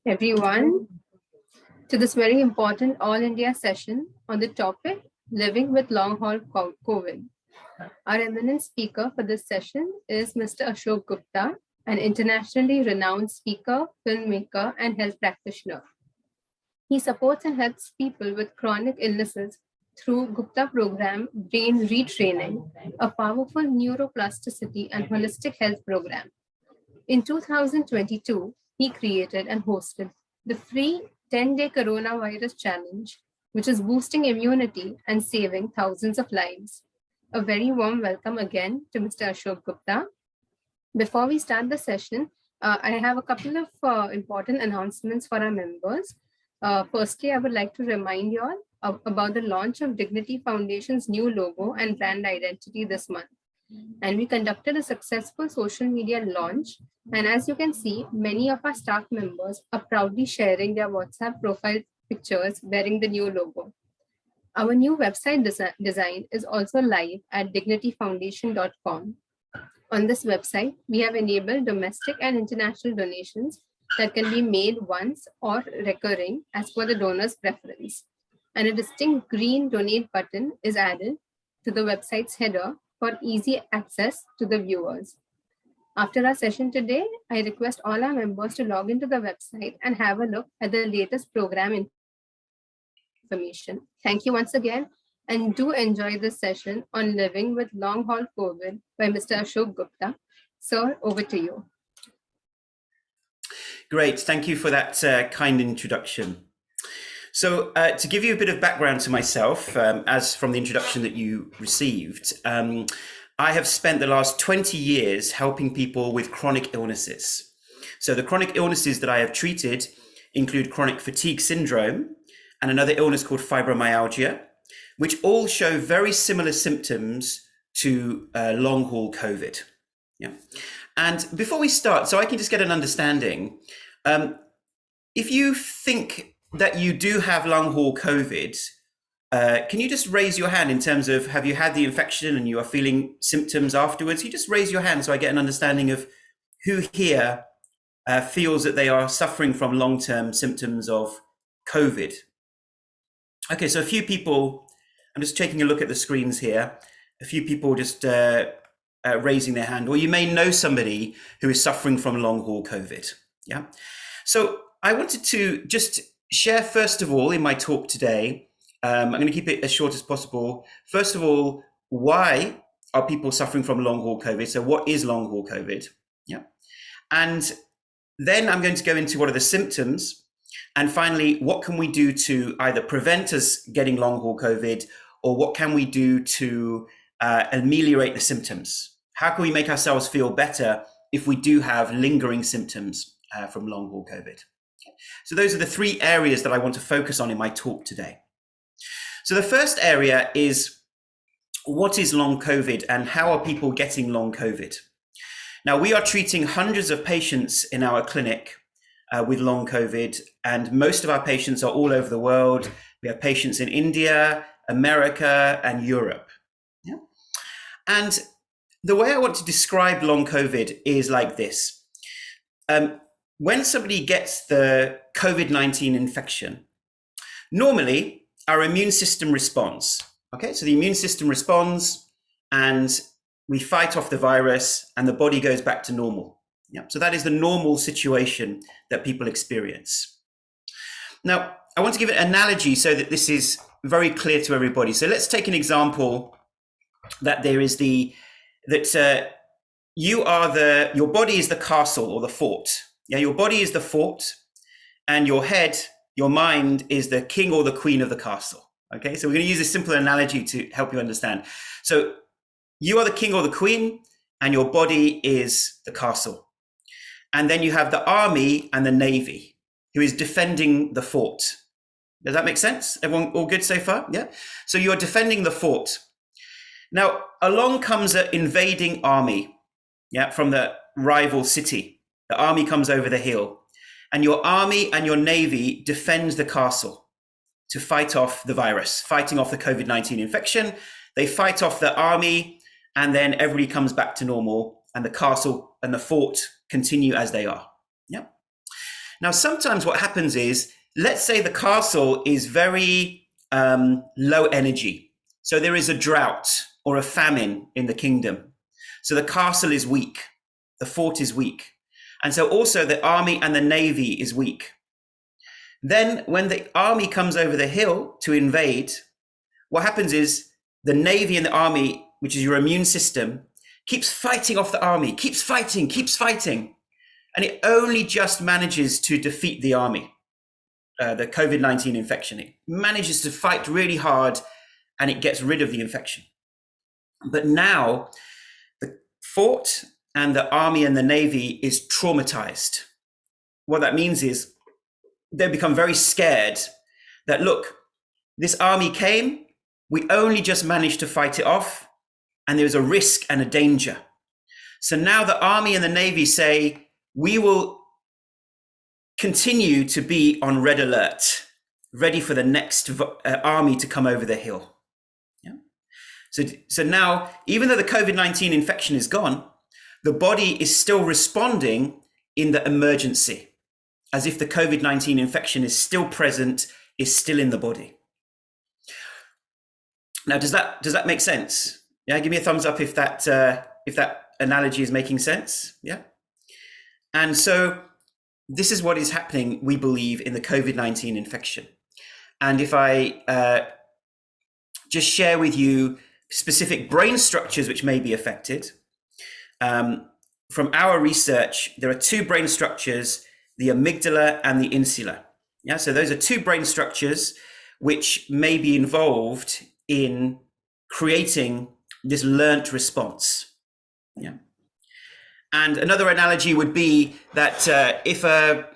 everyone to this very important All India session on the topic Living with Long Haul COVID. Our eminent speaker for this session is Mr. Ashok Gupta, an internationally renowned speaker, filmmaker, and health practitioner. He supports and helps people with chronic illnesses through Gupta program Brain Retraining, a powerful neuroplasticity and holistic health program. In 2022, he created and hosted the free 10-day coronavirus challenge, which is boosting immunity and saving thousands of lives. A very warm welcome again to Mr. Ashok Gupta. Before we start the session, I have a couple of important announcements for our members. Firstly, I would like to remind you all about the launch of Dignity Foundation's new logo and brand identity this month. And we conducted a successful social media launch. And as you can see, many of our staff members are proudly sharing their WhatsApp profile pictures wearing the new logo. Our new website design is also live at dignityfoundation.com. On this website, we have enabled domestic and international donations that can be made once or recurring as per the donor's preference. And a distinct green donate button is added to the website's header for easy access to the viewers. After our session today, I request all our members to log into the website and have a look at the latest program information. Thank you once again, and do enjoy this session on Living with Long Haul COVID by Mr. Ashok Gupta. Sir, over to you. Great, thank you for that kind introduction. So to give you a bit of background to myself, as from the introduction that you received, I have spent the last 20 years helping people with chronic illnesses. So the chronic illnesses that I have treated include chronic fatigue syndrome and another illness called fibromyalgia, which all show very similar symptoms to long haul COVID. Yeah. And before we start, so I can just get an understanding, if you think that you do have long haul COVID, can you just raise your hand in terms of, have you had the infection and you are feeling symptoms afterwards? You just raise your hand so I get an understanding of who here feels that they are suffering from long-term symptoms of COVID. Okay, so a few people, I'm just taking a look at the screens here. A few people just raising their hand, or you may know somebody who is suffering from long haul COVID. Yeah. So I wanted to just share, first of all, in my talk today, I'm going to keep it as short as possible. First of all, why are people suffering from long haul COVID? So what is long haul COVID? Yeah. And then I'm going to go into what are the symptoms. And finally, what can we do to either prevent us getting long haul COVID, or what can we do to ameliorate the symptoms? How can we make ourselves feel better if we do have lingering symptoms from long haul COVID? So those are the three areas that I want to focus on in my talk today. So the first area is, what is long COVID and how are people getting long COVID? Now, we are treating hundreds of patients in our clinic with long COVID, and most of our patients are all over the world. We have patients in India, America, and Europe. Yeah? And the way I want to describe long COVID is like this. When somebody gets the COVID-19 infection, normally our immune system responds. Okay, so the immune system responds and we fight off the virus and the body goes back to normal. Yeah, so that is the normal situation that people experience. Now, I want to give an analogy so that this is very clear to everybody. So let's take an example that there is your body is the castle or the fort. Yeah, your body is the fort and your head, your mind is the king or the queen of the castle. Okay, so we're going to use a simple analogy to help you understand. So you are the king or the queen and your body is the castle. And then you have the army and the navy who is defending the fort. Does that make sense? Everyone all good so far? Yeah. So you're defending the fort. Now, along comes an invading army, yeah, from the rival city. The army comes over the hill, and your army and your navy defends the castle to fight off the virus, fighting off the COVID-19 infection. They fight off the army, and then everybody comes back to normal, and the castle and the fort continue as they are. Yeah. Now, sometimes what happens is, let's say the castle is very low energy. So there is a drought or a famine in the kingdom. So the castle is weak. The fort is weak. And so also the army and the navy is weak. Then when the army comes over the hill to invade, what happens is the navy and the army, which is your immune system, keeps fighting off the army, keeps fighting. And it only just manages to defeat the army, the COVID-19 infection. It manages to fight really hard and it gets rid of the infection. But now the fort and the army and the navy is traumatized. What that means is they become very scared that, look, this army came, we only just managed to fight it off, and there's a risk and a danger. So now the army and the navy say, we will continue to be on red alert, ready for the next army to come over the hill. Yeah? So now, even though the COVID-19 infection is gone, the body is still responding in the emergency, as if the COVID-19 infection is still present, is still in the body. Now, does that make sense? Yeah, give me a thumbs up if that analogy is making sense. Yeah. And so this is what is happening, we believe, in the COVID-19 infection. And if I just share with you specific brain structures which may be affected, from our research, there are two brain structures, the amygdala and the insula. Yeah, so those are two brain structures which may be involved in creating this learnt response. Yeah. And another analogy would be that if a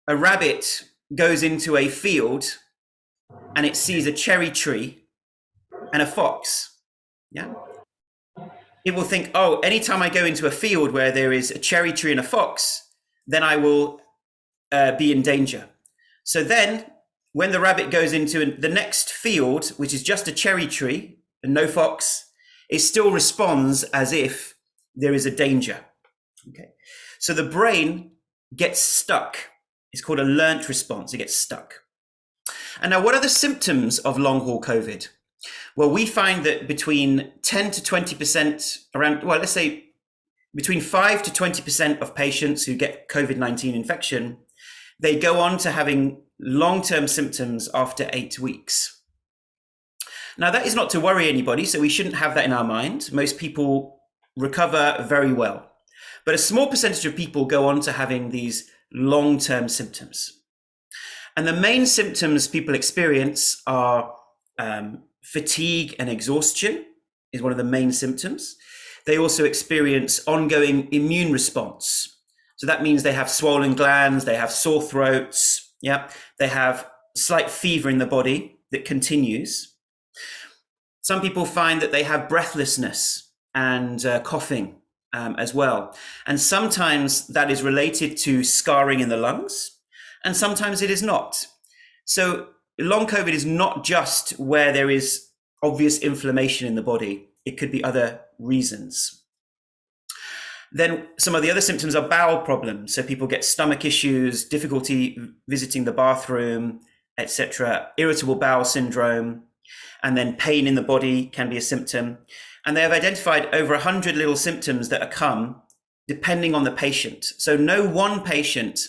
rabbit goes into a field and it sees a cherry tree and a fox, yeah, it will think, oh, anytime I go into a field where there is a cherry tree and a fox, then I will be in danger. So then when the rabbit goes into the next field, which is just a cherry tree and no fox, it still responds as if there is a danger. Okay. So the brain gets stuck. It's called a learnt response. It gets stuck. And now, what are the symptoms of long haul COVID? Well, we find that between 10 to 20%, let's say between 5 to 20% of patients who get COVID-19 infection, they go on to having long-term symptoms after 8 weeks. Now, that is not to worry anybody, so we shouldn't have that in our mind. Most people recover very well. But a small percentage of people go on to having these long-term symptoms. And the main symptoms people experience are fatigue and exhaustion is one of the main symptoms. They also experience ongoing immune response. So that means they have swollen glands, they have sore throats, yeah, they have slight fever in the body that continues. Some people find that they have breathlessness and coughing as well. And sometimes that is related to scarring in the lungs, and sometimes it is not. So long COVID is not just where there is obvious inflammation in the body. It could be other reasons. Then some of the other symptoms are bowel problems. So people get stomach issues, difficulty visiting the bathroom, etc. Irritable bowel syndrome, and then pain in the body can be a symptom. And they have identified over 100 little symptoms that come depending on the patient. So no one patient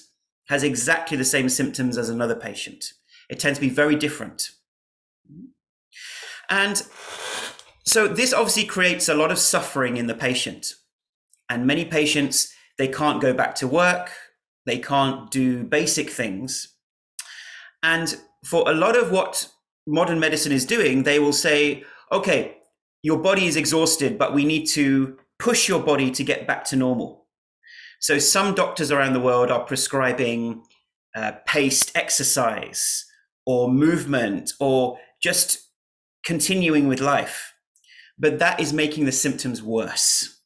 has exactly the same symptoms as another patient. It tends to be very different. And so this obviously creates a lot of suffering in the patient. And many patients, they can't go back to work. They can't do basic things. And for a lot of what modern medicine is doing, they will say, okay, your body is exhausted, but we need to push your body to get back to normal. So some doctors around the world are prescribing paced exercise or movement or just continuing with life. But that is making the symptoms worse.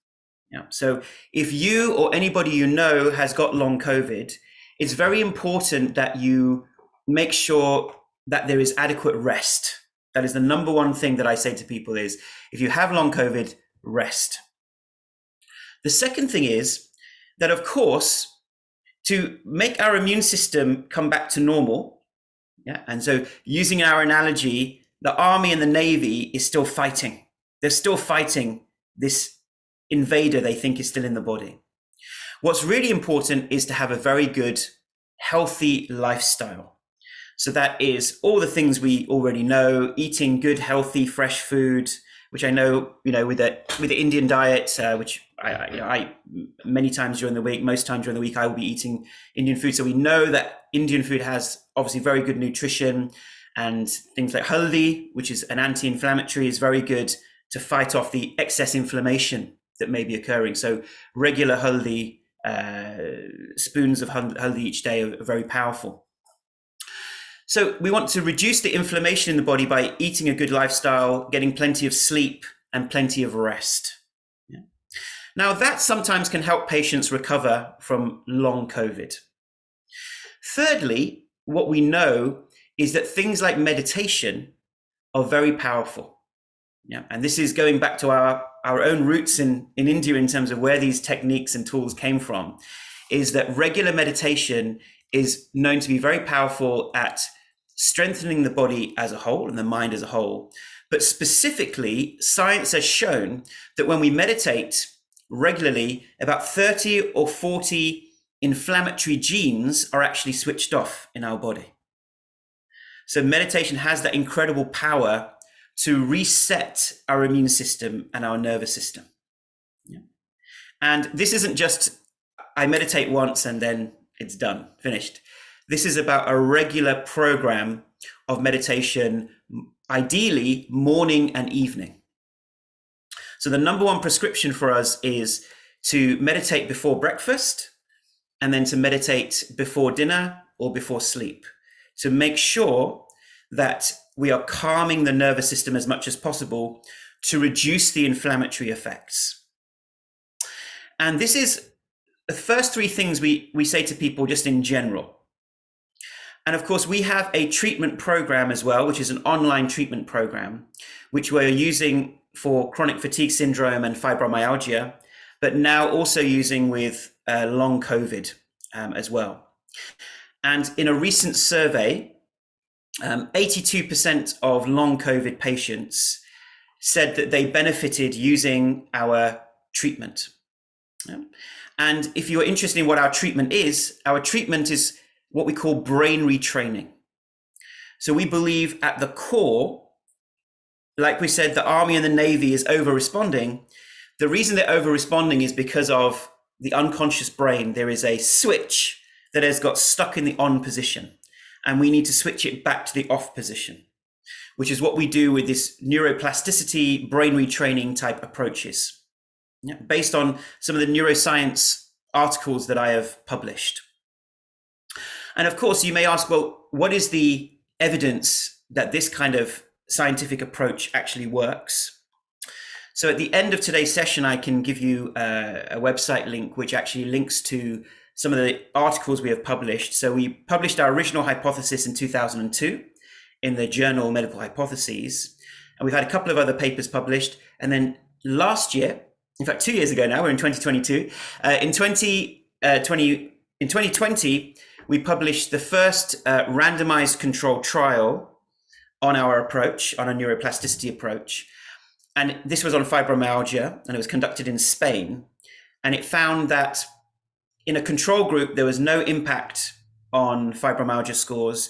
Yeah. So if you or anybody you know has got long COVID, it's very important that you make sure that there is adequate rest. That is the number one thing that I say to people is, if you have long COVID, rest. The second thing is that, of course, to make our immune system come back to normal. Yeah. And so using our analogy, the army and the navy is still fighting. They're still fighting this invader they think is still in the body. What's really important is to have a very good, healthy lifestyle. So that is all the things we already know, eating good, healthy, fresh food, which I know, with the Indian diet, which I many times during the week, most times during the week, I will be eating Indian food. So we know that Indian food has obviously very good nutrition, and things like haldi, which is an anti-inflammatory, is very good to fight off the excess inflammation that may be occurring. So regular haldi, spoons of haldi each day are very powerful. So we want to reduce the inflammation in the body by eating a good lifestyle, getting plenty of sleep and plenty of rest. Yeah. Now that sometimes can help patients recover from long COVID. Thirdly, what we know is that things like meditation are very powerful. Yeah. And this is going back to our own roots in India in terms of where these techniques and tools came from, is that regular meditation is known to be very powerful at strengthening the body as a whole and the mind as a whole. But specifically, science has shown that when we meditate regularly, about 30 or 40 inflammatory genes are actually switched off in our body. So meditation has that incredible power to reset our immune system and our nervous system. Yeah. And this isn't just, I meditate once and then it's done, finished. This is about a regular program of meditation, ideally morning and evening. So the number one prescription for us is to meditate before breakfast and then to meditate before dinner or before sleep, to make sure that we are calming the nervous system as much as possible to reduce the inflammatory effects. And this is the first three things we say to people just in general. And of course, we have a treatment program as well, which is an online treatment program, which we're using for chronic fatigue syndrome and fibromyalgia, but now also using with long COVID as well. And in a recent survey, 82% of long COVID patients said that they benefited using our treatment. Yeah. And if you're interested in what our treatment is what we call brain retraining. So we believe at the core, like we said, the Army and the Navy is over-responding. The reason they're over-responding is because of the unconscious brain. There is a switch that has got stuck in the on position, and we need to switch it back to the off position, which is what we do with this neuroplasticity, brain retraining type approaches, based on some of the neuroscience articles that I have published. And of course, you may ask, well, what is the evidence that this kind of scientific approach actually works? So at the end of today's session, I can give you a website link, which actually links to some of the articles we have published. So we published our original hypothesis in 2002 in the journal Medical Hypotheses. And we've had a couple of other papers published. And then last year, in fact, 2 years ago now, we're in 2022, in 2020, we published the first randomized controlled trial on our approach, on a neuroplasticity approach. And this was on fibromyalgia, and it was conducted in Spain. And it found that in a control group, there was no impact on fibromyalgia scores.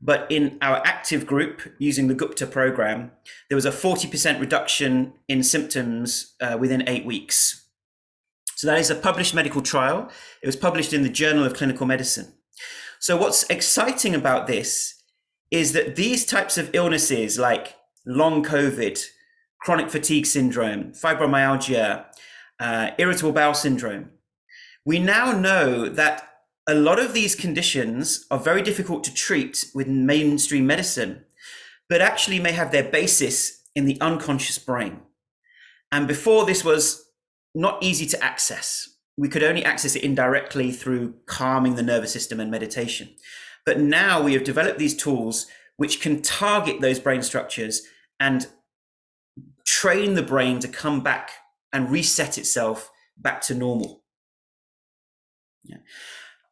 But in our active group, using the Gupta program, there was a 40% reduction in symptoms within 8 weeks. So that is a published medical trial. It was published in the Journal of Clinical Medicine. So what's exciting about this is that these types of illnesses like long COVID, chronic fatigue syndrome, fibromyalgia, irritable bowel syndrome, we now know that a lot of these conditions are very difficult to treat with mainstream medicine, but actually may have their basis in the unconscious brain. And before, this was not easy to access. We could only access it indirectly through calming the nervous system and meditation. But now we have developed these tools which can target those brain structures and train the brain to come back and reset itself back to normal. Yeah.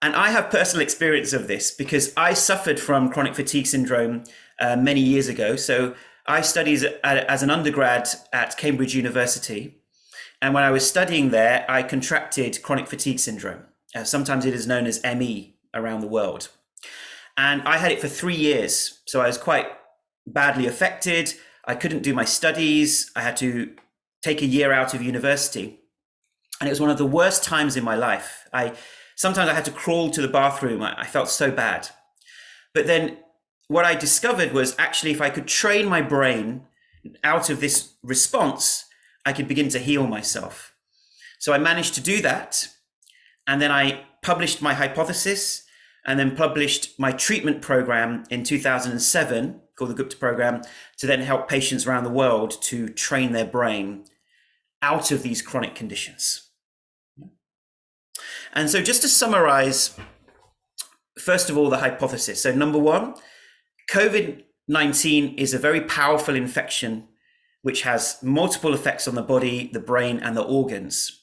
And I have personal experience of this because I suffered from chronic fatigue syndrome many years ago. So I studied as an undergrad at Cambridge University. And when I was studying there, I contracted chronic fatigue syndrome. Sometimes it is known as ME around the world. And I had it for 3 years. So I was quite badly affected. I couldn't do my studies. I had to take a year out of university. And it was one of the worst times in my life. Sometimes I had to crawl to the bathroom. I felt so bad. But then what I discovered was actually if I could train my brain out of this response, I could begin to heal myself. So I managed to do that. And then I published my hypothesis and then published my treatment program in 2007 called the Gupta program to then help patients around the world to train their brain out of these chronic conditions. And so just to summarize, first of all, the hypothesis. So number one, COVID-19 is a very powerful infection which has multiple effects on the body, the brain, and the organs.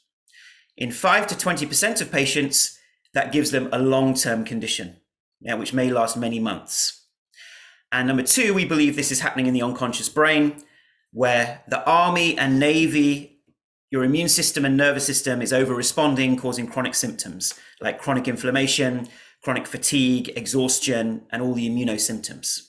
In 5 to 20% of patients, that gives them a long-term condition, which may last many months. And number two, we believe this is happening in the unconscious brain, where the Army and Navy, your immune system and nervous system is over-responding, causing chronic symptoms like chronic inflammation, chronic fatigue, exhaustion, and all the immunosymptoms.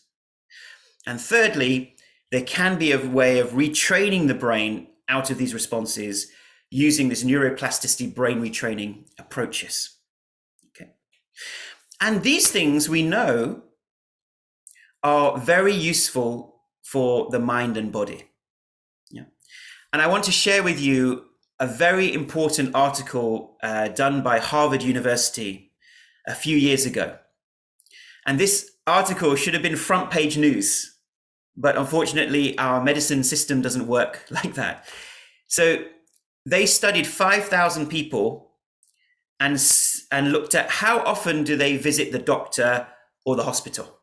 And thirdly, there can be a way of retraining the brain out of these responses using this neuroplasticity brain retraining approaches. Okay. And these things we know are very useful for the mind and body. And I want to share with you a very important article done by Harvard University a few years ago. And this article should have been front page news, but unfortunately our medicine system doesn't work like that. So they studied 5,000 people and looked at how often do they visit the doctor or the hospital.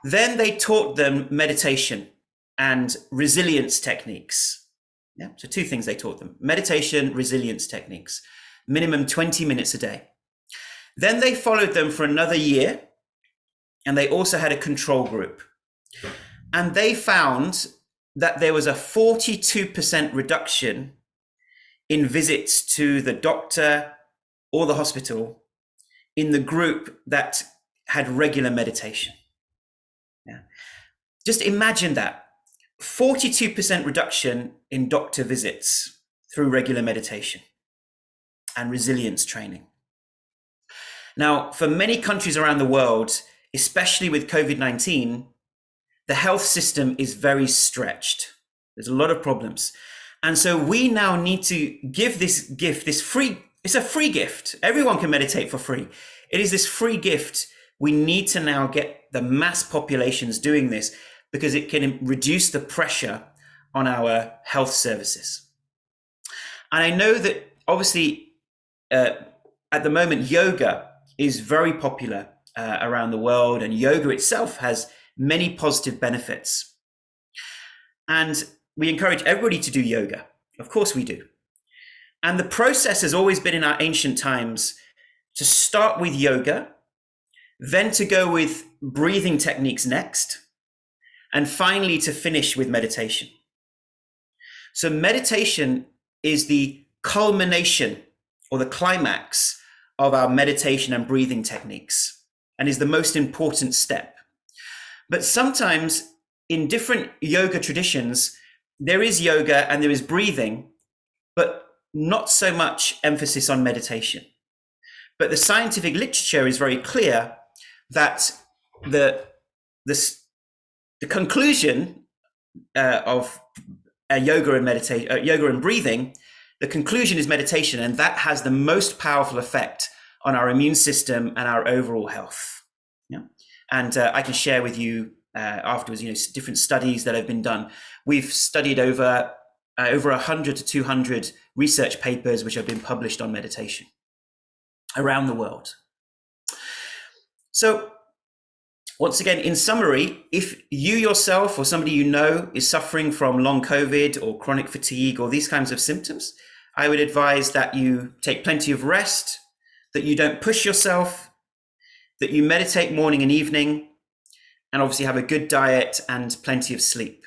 Then they taught them meditation and resilience techniques. So two things they taught them: meditation, resilience techniques, minimum 20 minutes a day. Then they followed them for another year, and they also had a control group. And they found that there was a 42% reduction in visits to the doctor or the hospital in the group that had regular meditation. Just imagine that. 42% reduction in doctor visits through regular meditation and resilience training. Now, for many countries around the world, especially with COVID-19, the health system is very stretched. There's a lot of problems. And so we now need to give this gift, it's a free gift. Everyone can meditate for free. It is this free gift. We need to now get the mass populations doing this because it can reduce the pressure on our health services. And I know that obviously at the moment, yoga is very popular around the world, and yoga itself has many positive benefits. And we encourage everybody to do yoga. Of course we do. And the process has always been in our ancient times to start with yoga, then to go with breathing techniques next, and finally to finish with meditation. So meditation is the culmination or the climax of our meditation and breathing techniques and is the most important step. But sometimes in different yoga traditions, there is yoga and there is breathing, but not so much emphasis on meditation. But the scientific literature is very clear that the conclusion of yoga and meditation, yoga and breathing, the conclusion is meditation, and that has the most powerful effect on our immune system and our overall health. And I can share with you afterwards, different studies that have been done. We've studied over 100 to 200 research papers which have been published on meditation around the world. So once again, in summary, if you yourself or somebody you know is suffering from long COVID or chronic fatigue or these kinds of symptoms, I would advise that you take plenty of rest, that you don't push yourself, that you meditate morning and evening, and obviously have a good diet and plenty of sleep.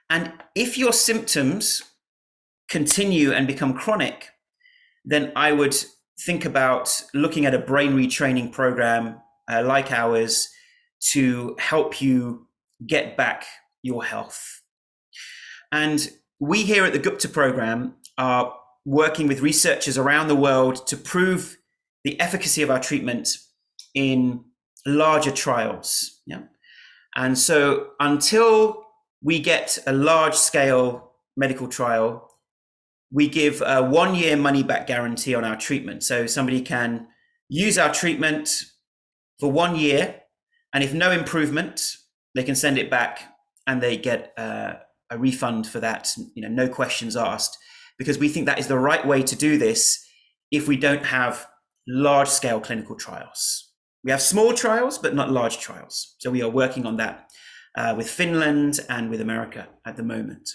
And if your symptoms continue and become chronic, then I would think about looking at a brain retraining program like ours to help you get back your health. And we here at the Gupta program are working with researchers around the world to prove the efficacy of our treatment in larger trials. Yeah. And so until we get a large scale medical trial, we give a 1 year money back guarantee on our treatment. So somebody can use our treatment for 1 year, and if no improvement, they can send it back and they get a refund for that, no questions asked, because we think that is the right way to do this if we don't have large scale clinical trials. We have small trials, but not large trials. So we are working on that with Finland and with America at the moment.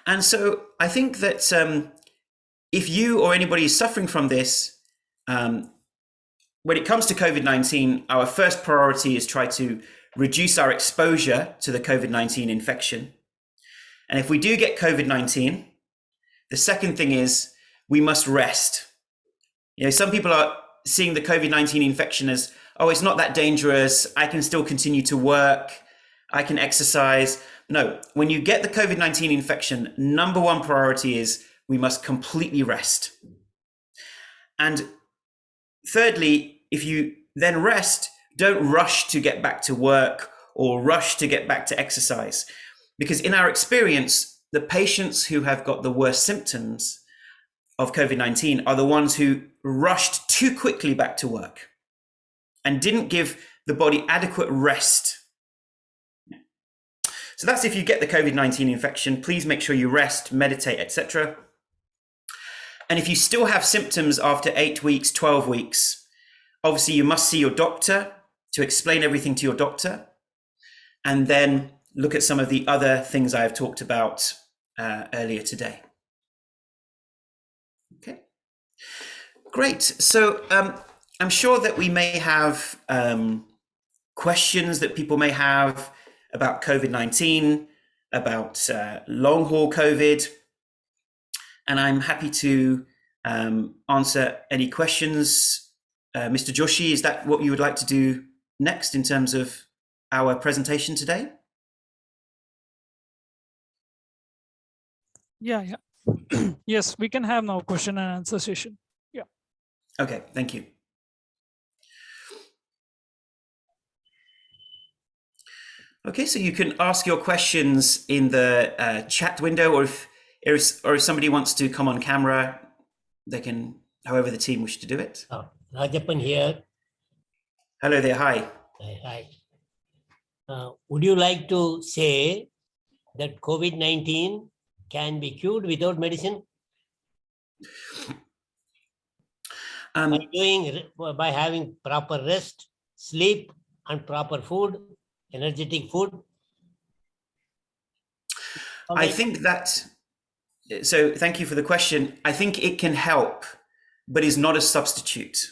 And so I think that if you or anybody is suffering from this, when it comes to COVID-19, our first priority is try to reduce our exposure to the COVID-19 infection. And if we do get COVID-19, the second thing is we must rest. Some people are seeing the COVID-19 infection as, oh, it's not that dangerous. I can still continue to work. I can exercise. No, when you get the COVID-19 infection, number one priority is we must completely rest. And thirdly, if you then rest, don't rush to get back to work or rush to get back to exercise. Because in our experience, the patients who have got the worst symptoms of COVID-19 are the ones who rushed too quickly back to work and didn't give the body adequate rest. So that's if you get the COVID-19 infection, please make sure you rest, meditate, etc. And if you still have symptoms after 8 weeks, 12 weeks, obviously you must see your doctor to explain everything to your doctor, and then look at some of the other things I have talked about earlier today. Okay, great. So I'm sure that we may have questions that people may have about COVID-19, about long haul COVID, and I'm happy to answer any questions. Mr. Joshi, is that what you would like to do next in terms of our presentation today? Yeah. Yes, we can have now question and answer session. Yeah. Okay, thank you. Okay, so you can ask your questions in the chat window, or if somebody wants to come on camera, they can, however the team wish to do it. Rajapan here. Hello there, hi. Hi. Would you like to say that COVID-19 can be cured without medicine? By having proper rest, sleep, and proper food, energetic food? I think that, so thank you for the question. I think it can help, but is not a substitute.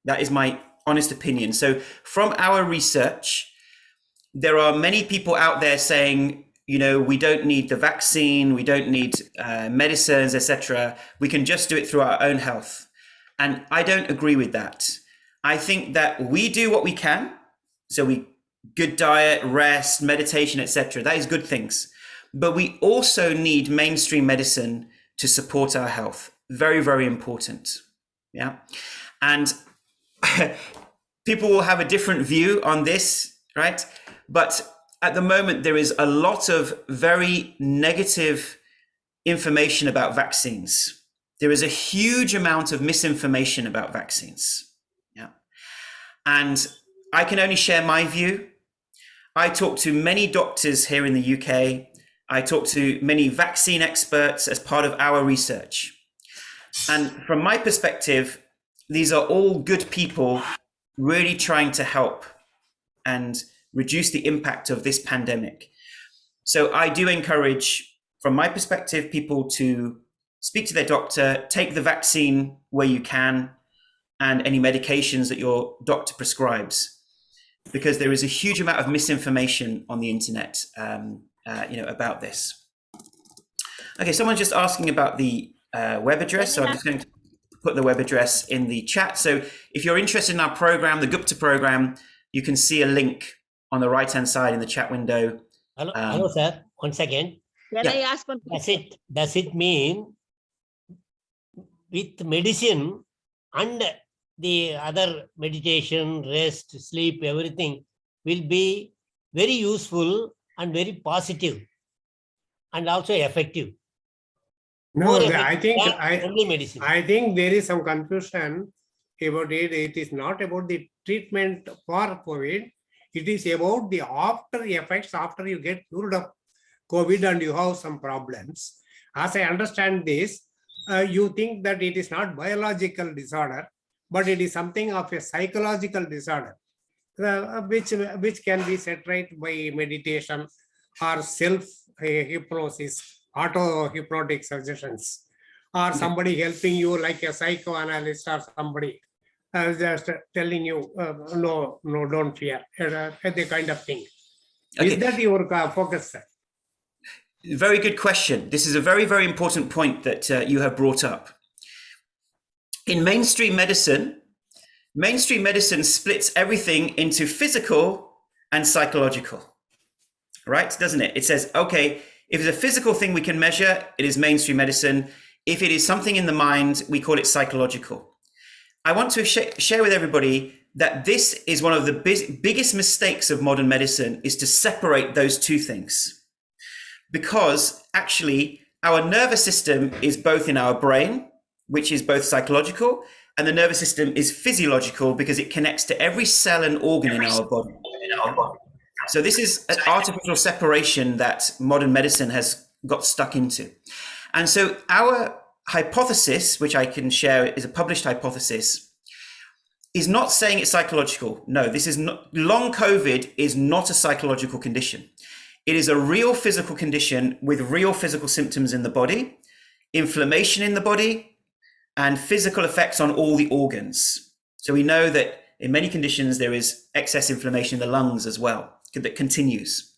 That is my honest opinion. So from our research, there are many people out there saying, we don't need the vaccine, we don't need medicines, etc. We can just do it through our own health. And I don't agree with that. I think that we do what we can. So good diet, rest, meditation, etc. That is good things. But we also need mainstream medicine to support our health. Very, very important. Yeah. And people will have a different view on this, right? But at the moment, there is a lot of very negative information about vaccines. There is a huge amount of misinformation about vaccines. Yeah. And I can only share my view. I talk to many doctors here in the UK. I talk to many vaccine experts as part of our research. And from my perspective, these are all good people really trying to help and reduce the impact of this pandemic. So I do encourage, from my perspective, people to speak to their doctor, take the vaccine where you can, and any medications that your doctor prescribes, because there is a huge amount of misinformation on the internet, about this. Okay, someone's just asking about the web address, so I'm just going to put the web address in the chat. So if you're interested in our program, the Gupta program, you can see a link on the right-hand side in the chat window. Hello, sir. 1 second. Can Yeah. I ask one question? Does it mean with medicine and the other meditation, rest, sleep, everything will be very useful and very positive and also effective? No, More I effective think than only medicine. I think there is some confusion about it. It is not about the treatment for COVID. It is about the after effects after you get cured of COVID and you have some problems. As I understand this, you think that it is not biological disorder, but it is something of a psychological disorder, which can be set right by meditation or self-hypnosis, auto-hypnotic suggestions, or somebody helping you like a psychoanalyst or somebody just telling you, no, don't fear, the kind of thing. Okay. Is that your focus, sir? Very good question. This is a very, very important point that you have brought up. In mainstream medicine splits everything into physical and psychological, right? Doesn't it? It says, okay, if it's a physical thing we can measure, it is mainstream medicine. If it is something in the mind, we call it psychological. I want to share with everybody that this is one of the biggest mistakes of modern medicine, is to separate those two things. Because actually our nervous system is both in our brain, which is both psychological, and the nervous system is physiological because it connects to every cell and organ in our body. So this is an artificial separation that modern medicine has got stuck into. And so our hypothesis, which I can share is a published hypothesis, is not saying it's psychological. No, this is not, long COVID is not a psychological condition. It is a real physical condition with real physical symptoms in the body, inflammation in the body, and physical effects on all the organs. So we know that in many conditions, there is excess inflammation in the lungs as well, that continues.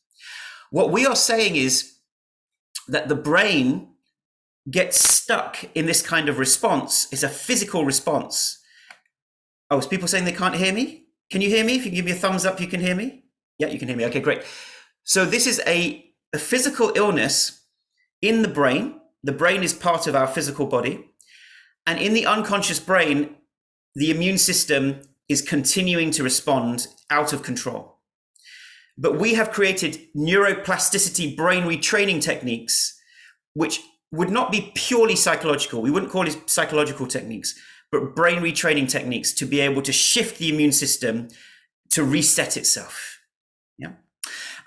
What we are saying is that the brain gets stuck in this kind of response. It's a physical response. Oh, is people saying they can't hear me? Can you hear me? If you give me a thumbs up, you can hear me? Yeah, you can hear me. Okay, great. So this is a physical illness in the brain. The brain is part of our physical body. And in the unconscious brain, the immune system is continuing to respond out of control. But we have created neuroplasticity brain retraining techniques, which would not be purely psychological. We wouldn't call it psychological techniques, but brain retraining techniques to be able to shift the immune system to reset itself. Yeah.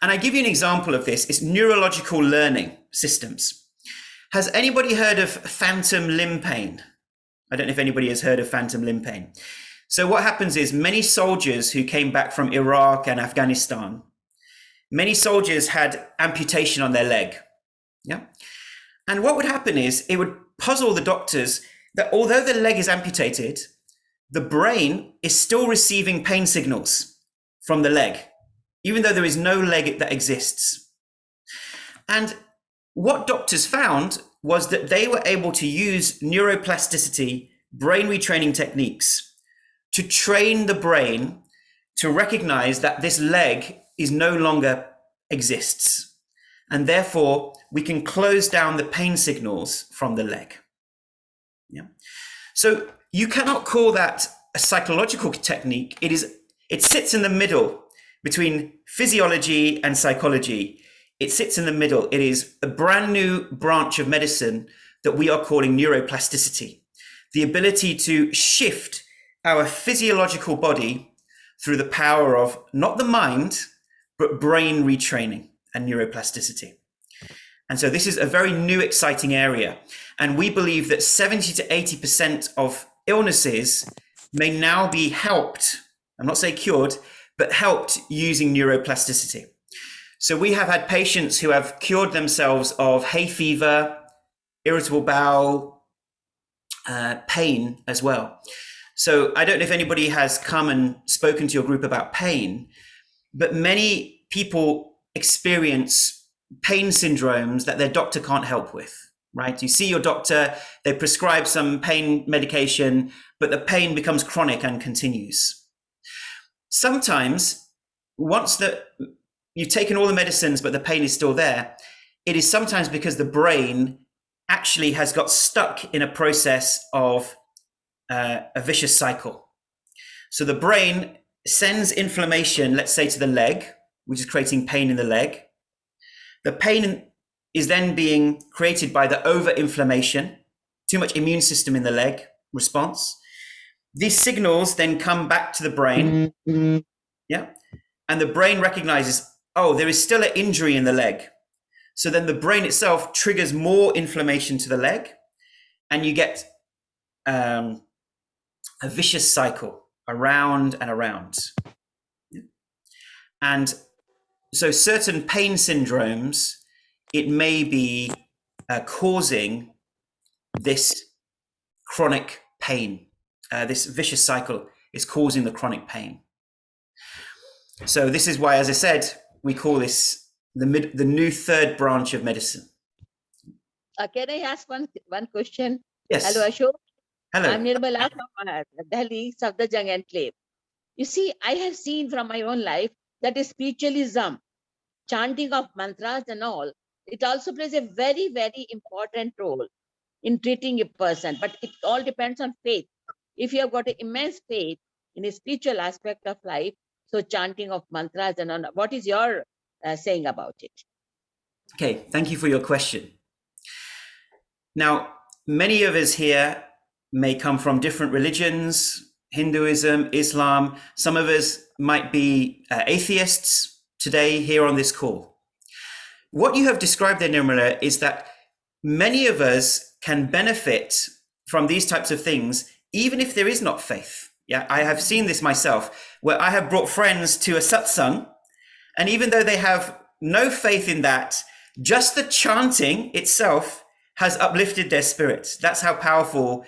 And I give you an example of this. It's neurological learning systems. Has anybody heard of phantom limb pain? I don't know if anybody has heard of phantom limb pain. So what happens is many soldiers who came back from Iraq and Afghanistan, many soldiers had amputation on their leg. Yeah. And what would happen is it would puzzle the doctors that although the leg is amputated, the brain is still receiving pain signals from the leg, even though there is no leg that exists. And what doctors found was that they were able to use neuroplasticity, brain retraining techniques to train the brain to recognize that this leg is no longer exists. And therefore we can close down the pain signals from the leg. Yeah. So you cannot call that a psychological technique. It sits in the middle between physiology and psychology. It sits in the middle. It is a brand new branch of medicine that we are calling neuroplasticity. The ability to shift our physiological body through the power of not the mind, but brain retraining and neuroplasticity. And so this is a very new, exciting area. And we believe that 70 to 80% of illnesses may now be helped, I'm not saying cured, but helped using neuroplasticity. So we have had patients who have cured themselves of hay fever, irritable bowel, pain as well. So I don't know if anybody has come and spoken to your group about pain, but many people experience pain syndromes that their doctor can't help with, right? You see your doctor, they prescribe some pain medication, but the pain becomes chronic and continues. Sometimes, once you've taken all the medicines, but the pain is still there, it is sometimes because the brain actually has got stuck in a process of a vicious cycle. So the brain sends inflammation, let's say, to the leg, which is creating pain in the leg. The pain is then being created by the over-inflammation, too much immune system in the leg response. These signals then come back to the brain, yeah, and the brain recognizes, oh, there is still an injury in the leg. So then the brain itself triggers more inflammation to the leg, and you get a vicious cycle around and around. And so certain pain syndromes, it may be causing this chronic pain. This vicious cycle is causing the chronic pain. So this is why, as I said, we call this the new third branch of medicine. Can I ask one question? Yes. Hello, Ashok. Hello. I'm Nirmala from Delhi, Safdarjung Enclave. You see, I have seen from my own life that is spiritualism, chanting of mantras and all, it also plays a very, very important role in treating a person. But it all depends on faith. If you have got an immense faith in a spiritual aspect of life, so chanting of mantras and all, what is your saying about it? Okay, thank you for your question. Now, many of us here may come from different religions, Hinduism, Islam. Some of us might be atheists today here on this call. What you have described there, Nirmala, is that many of us can benefit from these types of things, even if there is not faith. Yeah, I have seen this myself, where I have brought friends to a satsang, and even though they have no faith in that, just the chanting itself has uplifted their spirits. That's how powerful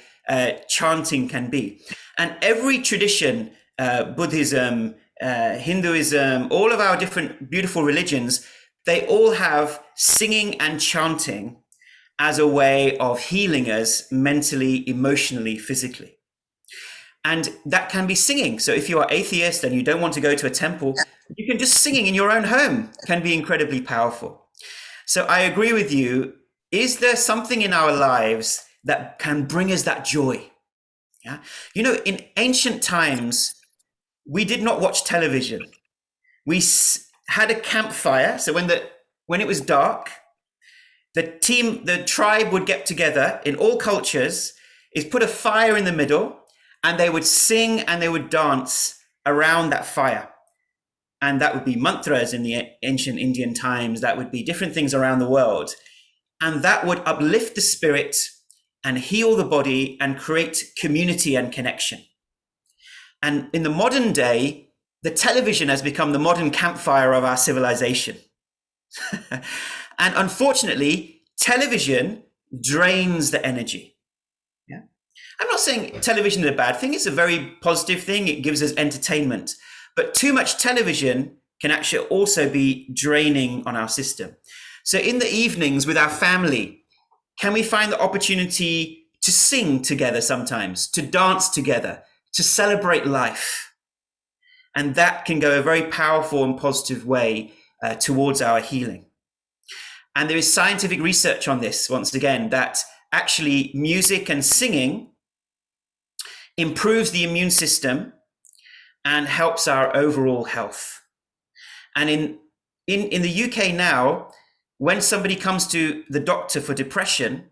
chanting can be. And every tradition, Buddhism, Hinduism, all of our different beautiful religions, they all have singing and chanting as a way of healing us mentally, emotionally, physically. And that can be singing. So if you are atheist and you don't want to go to a temple, you can just singing in your own home can be incredibly powerful. So I agree with you. Is there something in our lives that can bring us that joy? Yeah. You know, in ancient times, we did not watch television. We had a campfire. So when it was dark, the tribe would get together in all cultures, is put a fire in the middle, and they would sing and they would dance around that fire. And that would be mantras in the ancient Indian times. That would be different things around the world. And that would uplift the spirit and heal the body and create community and connection. And in the modern day, the television has become the modern campfire of our civilization. And unfortunately, television drains the energy. Yeah. I'm not saying television is a bad thing. It's a very positive thing. It gives us entertainment. But too much television can actually also be draining on our system. So in the evenings with our family, can we find the opportunity to sing together sometimes, to dance together, to celebrate life? And that can go a very powerful and positive way towards our healing. And there is scientific research on this, once again, that actually music and singing improves the immune system and helps our overall health. And in the UK now, when somebody comes to the doctor for depression,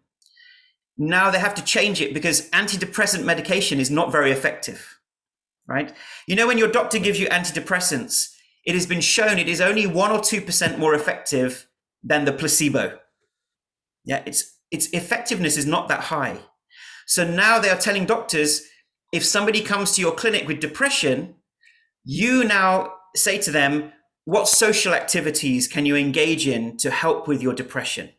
now they have to change it because antidepressant medication is not very effective, right? You know, when your doctor gives you antidepressants, it has been shown it is only 1 or 2% more effective than the placebo. Yeah, its effectiveness is not that high. So now they are telling doctors, if somebody comes to your clinic with depression, you now say to them, what social activities can you engage in to help with your depression?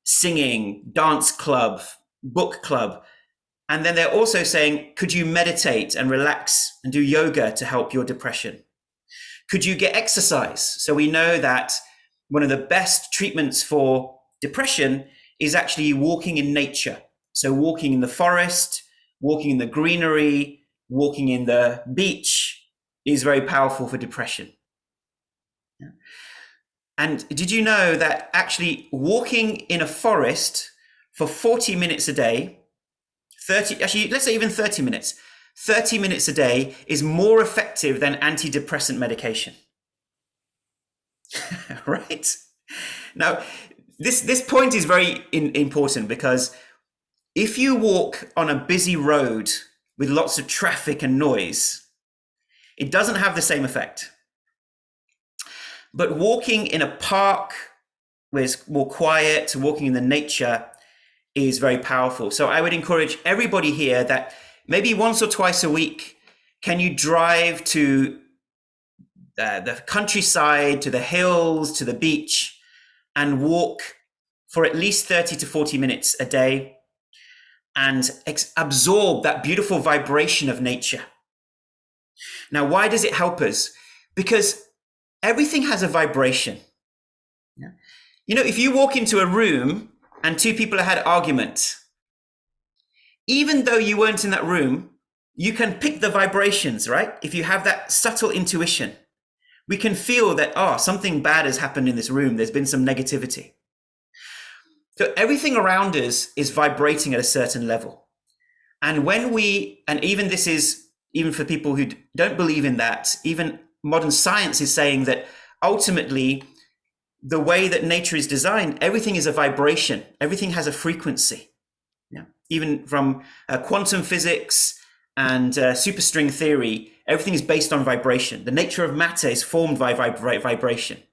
singing, dance club, book club. And then they're also saying, could you meditate and relax and do yoga to help your depression? Could you get exercise? So we know that one of the best treatments for depression is actually walking in nature. So walking in the forest, walking in the greenery, walking in the beach is very powerful for depression. And did you know that actually walking in a forest for 40 minutes a day, let's say even 30 minutes, 30 minutes a day is more effective than antidepressant medication. Right? Now, this point is very important, because if you walk on a busy road with lots of traffic and noise, it doesn't have the same effect. But walking in a park where it's more quiet, walking in the nature is very powerful. So I would encourage everybody here that maybe once or twice a week, can you drive to the countryside, to the hills, to the beach, and walk for at least 30 to 40 minutes a day and absorb that beautiful vibration of nature. Now, why does it help us? Because everything has a vibration. You know, if you walk into a room and two people have had an argument, even though you weren't in that room, you can pick the vibrations, right? If you have that subtle intuition, we can feel that, something bad has happened in this room. There's been some negativity. So everything around us is vibrating at a certain level. And even this is, even for people who don't believe in that, even modern science is saying that ultimately, the way that nature is designed, everything is a vibration. Everything has a frequency. Yeah. Even from quantum physics and superstring theory, everything is based on vibration. The nature of matter is formed by vibration.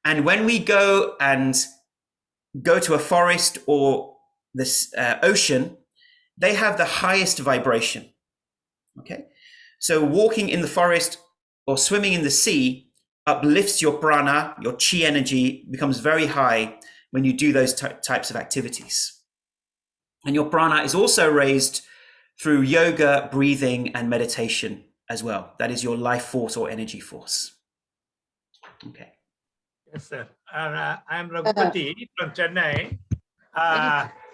And when we go to a forest or this ocean, they have the highest vibration. Okay, so walking in the forest or swimming in the sea uplifts your prana, your chi energy becomes very high when you do those types of activities. And your prana is also raised through yoga, breathing, and meditation as well. That is your life force or energy force. Okay. Yes, sir. I am Raghupati from Chennai.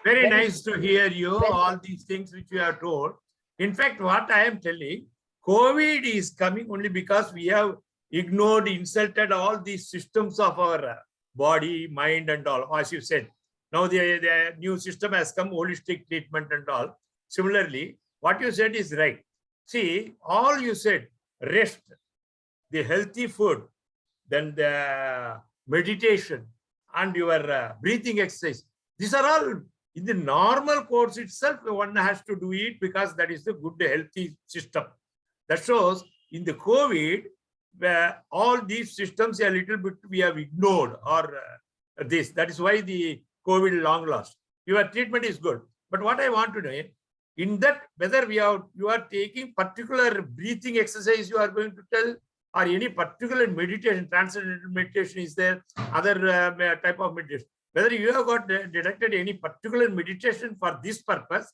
Very nice to hear you, all these things which you have told. In fact, what I am telling, COVID is coming only because we have ignored, insulted all these systems of our body, mind, and all, as you said. Now the new system has come, holistic treatment and all. Similarly, what you said is right. See, all you said, rest, the healthy food, then the meditation and your breathing exercise. These are all in the normal course itself. One has to do it because that is the good, healthy system. That shows in the COVID, where all these systems a little bit we have ignored or this. That is why the COVID long lost. Your treatment is good. But what I want to know, in that, whether you are taking particular breathing exercise you are going to tell, or any particular meditation, transcendental meditation is there, other type of meditation. Whether you have got detected any particular meditation for this purpose,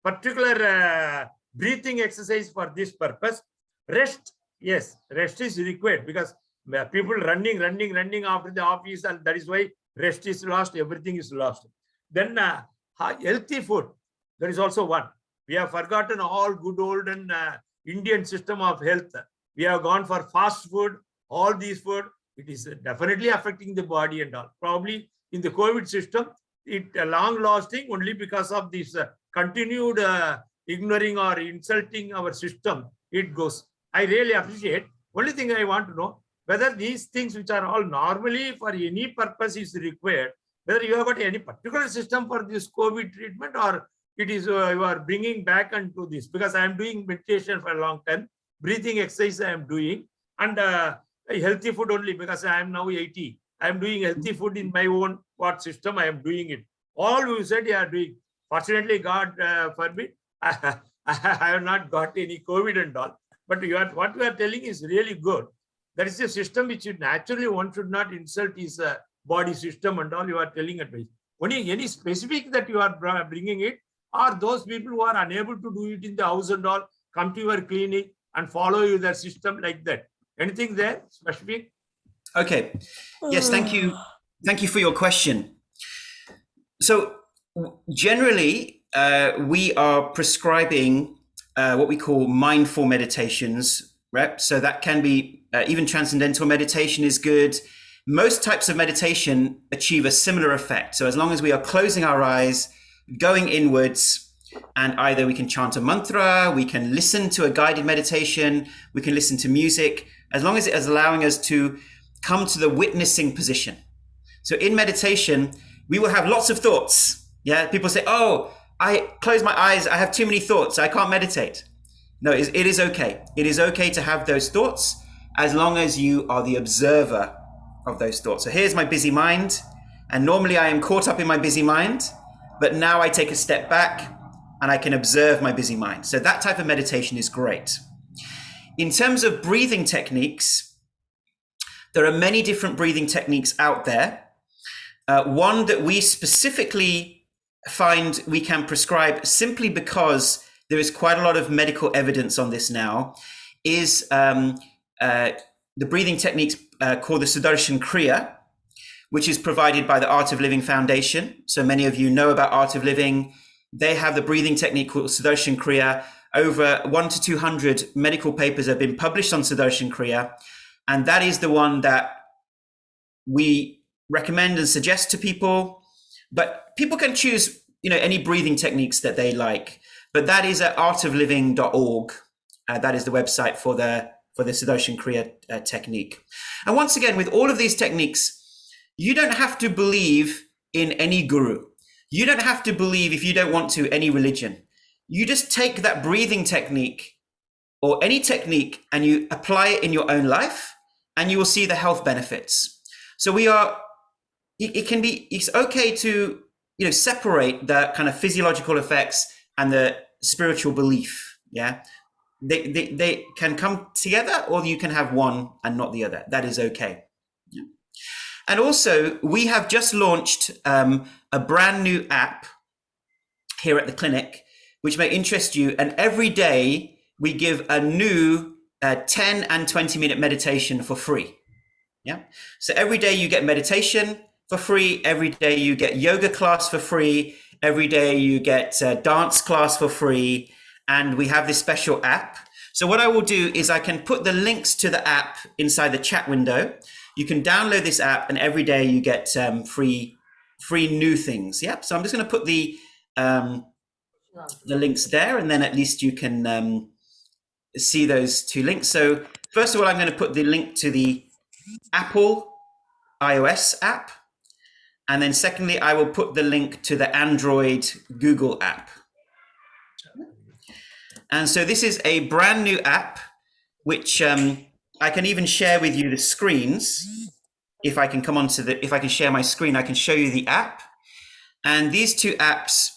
particular breathing exercise for this purpose, rest, yes, rest is required because people running after the office, and that is why rest is lost, everything is lost. Then healthy food, there is also one. We have forgotten all good old and Indian system of health. We have gone for fast food, all these food. It is definitely affecting the body and all. Probably in the COVID system, it long lasting only because of this continued ignoring or insulting our system. It goes. I really appreciate. Only thing I want to know, whether these things which are all normally for any purpose is required, whether you have got any particular system for this COVID treatment, or it is you are bringing back into this, because I am doing meditation for a long time. Breathing exercise I am doing, and healthy food only because I am now 80. I am doing healthy food in my own system. I am doing it. All you said you are doing. Fortunately, God forbid, I have not got any COVID and all. But what you are telling is really good. That is a system which naturally one should not insult his body system and all. You are telling advice. any specific that you are bringing it, or those people who are unable to do it in the house and all, come to your clinic and follow you the system like that? Anything there specific? Okay. Yes, thank you. Thank you for your question. So generally, we are prescribing what we call mindful meditations, right? So that can be even transcendental meditation is good. Most types of meditation achieve a similar effect. So as long as we are closing our eyes, going inwards, and either we can chant a mantra, we can listen to a guided meditation, we can listen to music, as long as it is allowing us to come to the witnessing position. So in meditation, we will have lots of thoughts. Yeah, people say, oh, I close my eyes, I have too many thoughts, I can't meditate. No, it is okay. It is okay to have those thoughts as long as you are the observer of those thoughts. So here's my busy mind, and normally I am caught up in my busy mind, but now I take a step back and I can observe my busy mind. So that type of meditation is great. In terms of breathing techniques, there are many different breathing techniques out there. One that we specifically find we can prescribe simply because there is quite a lot of medical evidence on this now is the breathing techniques called the Sudarshan Kriya, which is provided by the Art of Living Foundation. So many of you know about Art of Living. They have the breathing technique called Sudarshan Kriya. Over 100 to 200 medical papers have been published on Sudarshan Kriya. And that is the one that we recommend and suggest to people. But people can choose, any breathing techniques that they like. But that is at artofliving.org. That is the website for the Sudarshan Kriya technique. And once again, with all of these techniques, you don't have to believe in any guru. You don't have to believe, if you don't want to, any religion. You just take that breathing technique or any technique and you apply it in your own life and you will see the health benefits. So it's okay to, separate the kind of physiological effects and the spiritual belief. Yeah. They can come together, or you can have one and not the other. That is okay. Yeah. And also, we have just launched a brand new app here at the clinic, which may interest you. And every day we give a new 10 and 20-minute meditation for free. Yeah. So every day you get meditation for free. Every day you get yoga class for free. Every day you get dance class for free. And we have this special app. So what I will do is I can put the links to the app inside the chat window. You can download this app, and every day you get free new things. Yep. So I'm just going to put the links there, and then at least you can see those two links. So first of all, I'm going to put the link to the Apple iOS app. And then secondly, I will put the link to the Android Google app. And so this is a brand new app, which I can even share with you the screens. If I can if I can share my screen, I can show you the app. And these two apps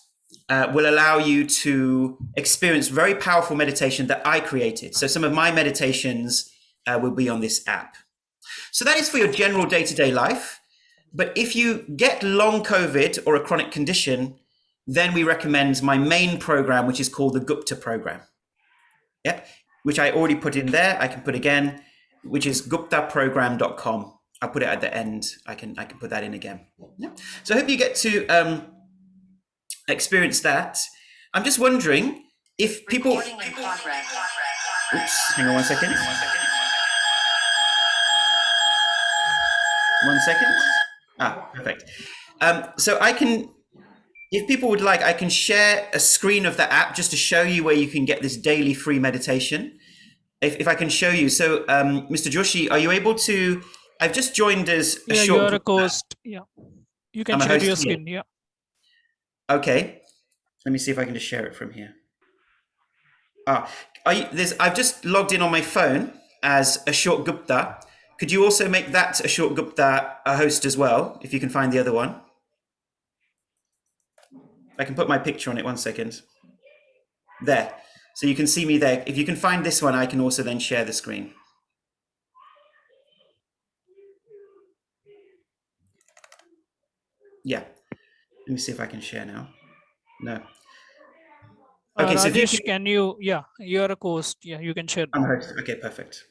will allow you to experience very powerful meditation that I created. So some of my meditations will be on this app. So that is for your general day-to-day life. But if you get long COVID or a chronic condition, then we recommend my main program, which is called the Gupta program. Yeah, which I already put in there. I can put again, which is guptaprogram.com. I'll put it at the end. I can put that in again. Yeah. So I hope you get to experience that. I'm just wondering if people. Oops, hang on 1 second. 1 second. Perfect. So I can, if people would like, I can share a screen of the app just to show you where you can get this daily free meditation. If I can show you. So, Mr. Joshi, are you able to? I've just joined as a short. You're a host. Yeah, you can share your screen. Yeah. Okay. Let me see if I can just share it from here. I've just logged in on my phone as Ashok Gupta. Could you also make that Ashok Gupta a host as well, if you can find the other one? I can put my picture on it 1 second. There. So you can see me there. If you can find this one, I can also then share the screen. Yeah. Let me see if I can share now. No. Okay, so if you Rajesh, can you, you're a host. Yeah, you can share. I'm host. Okay, perfect.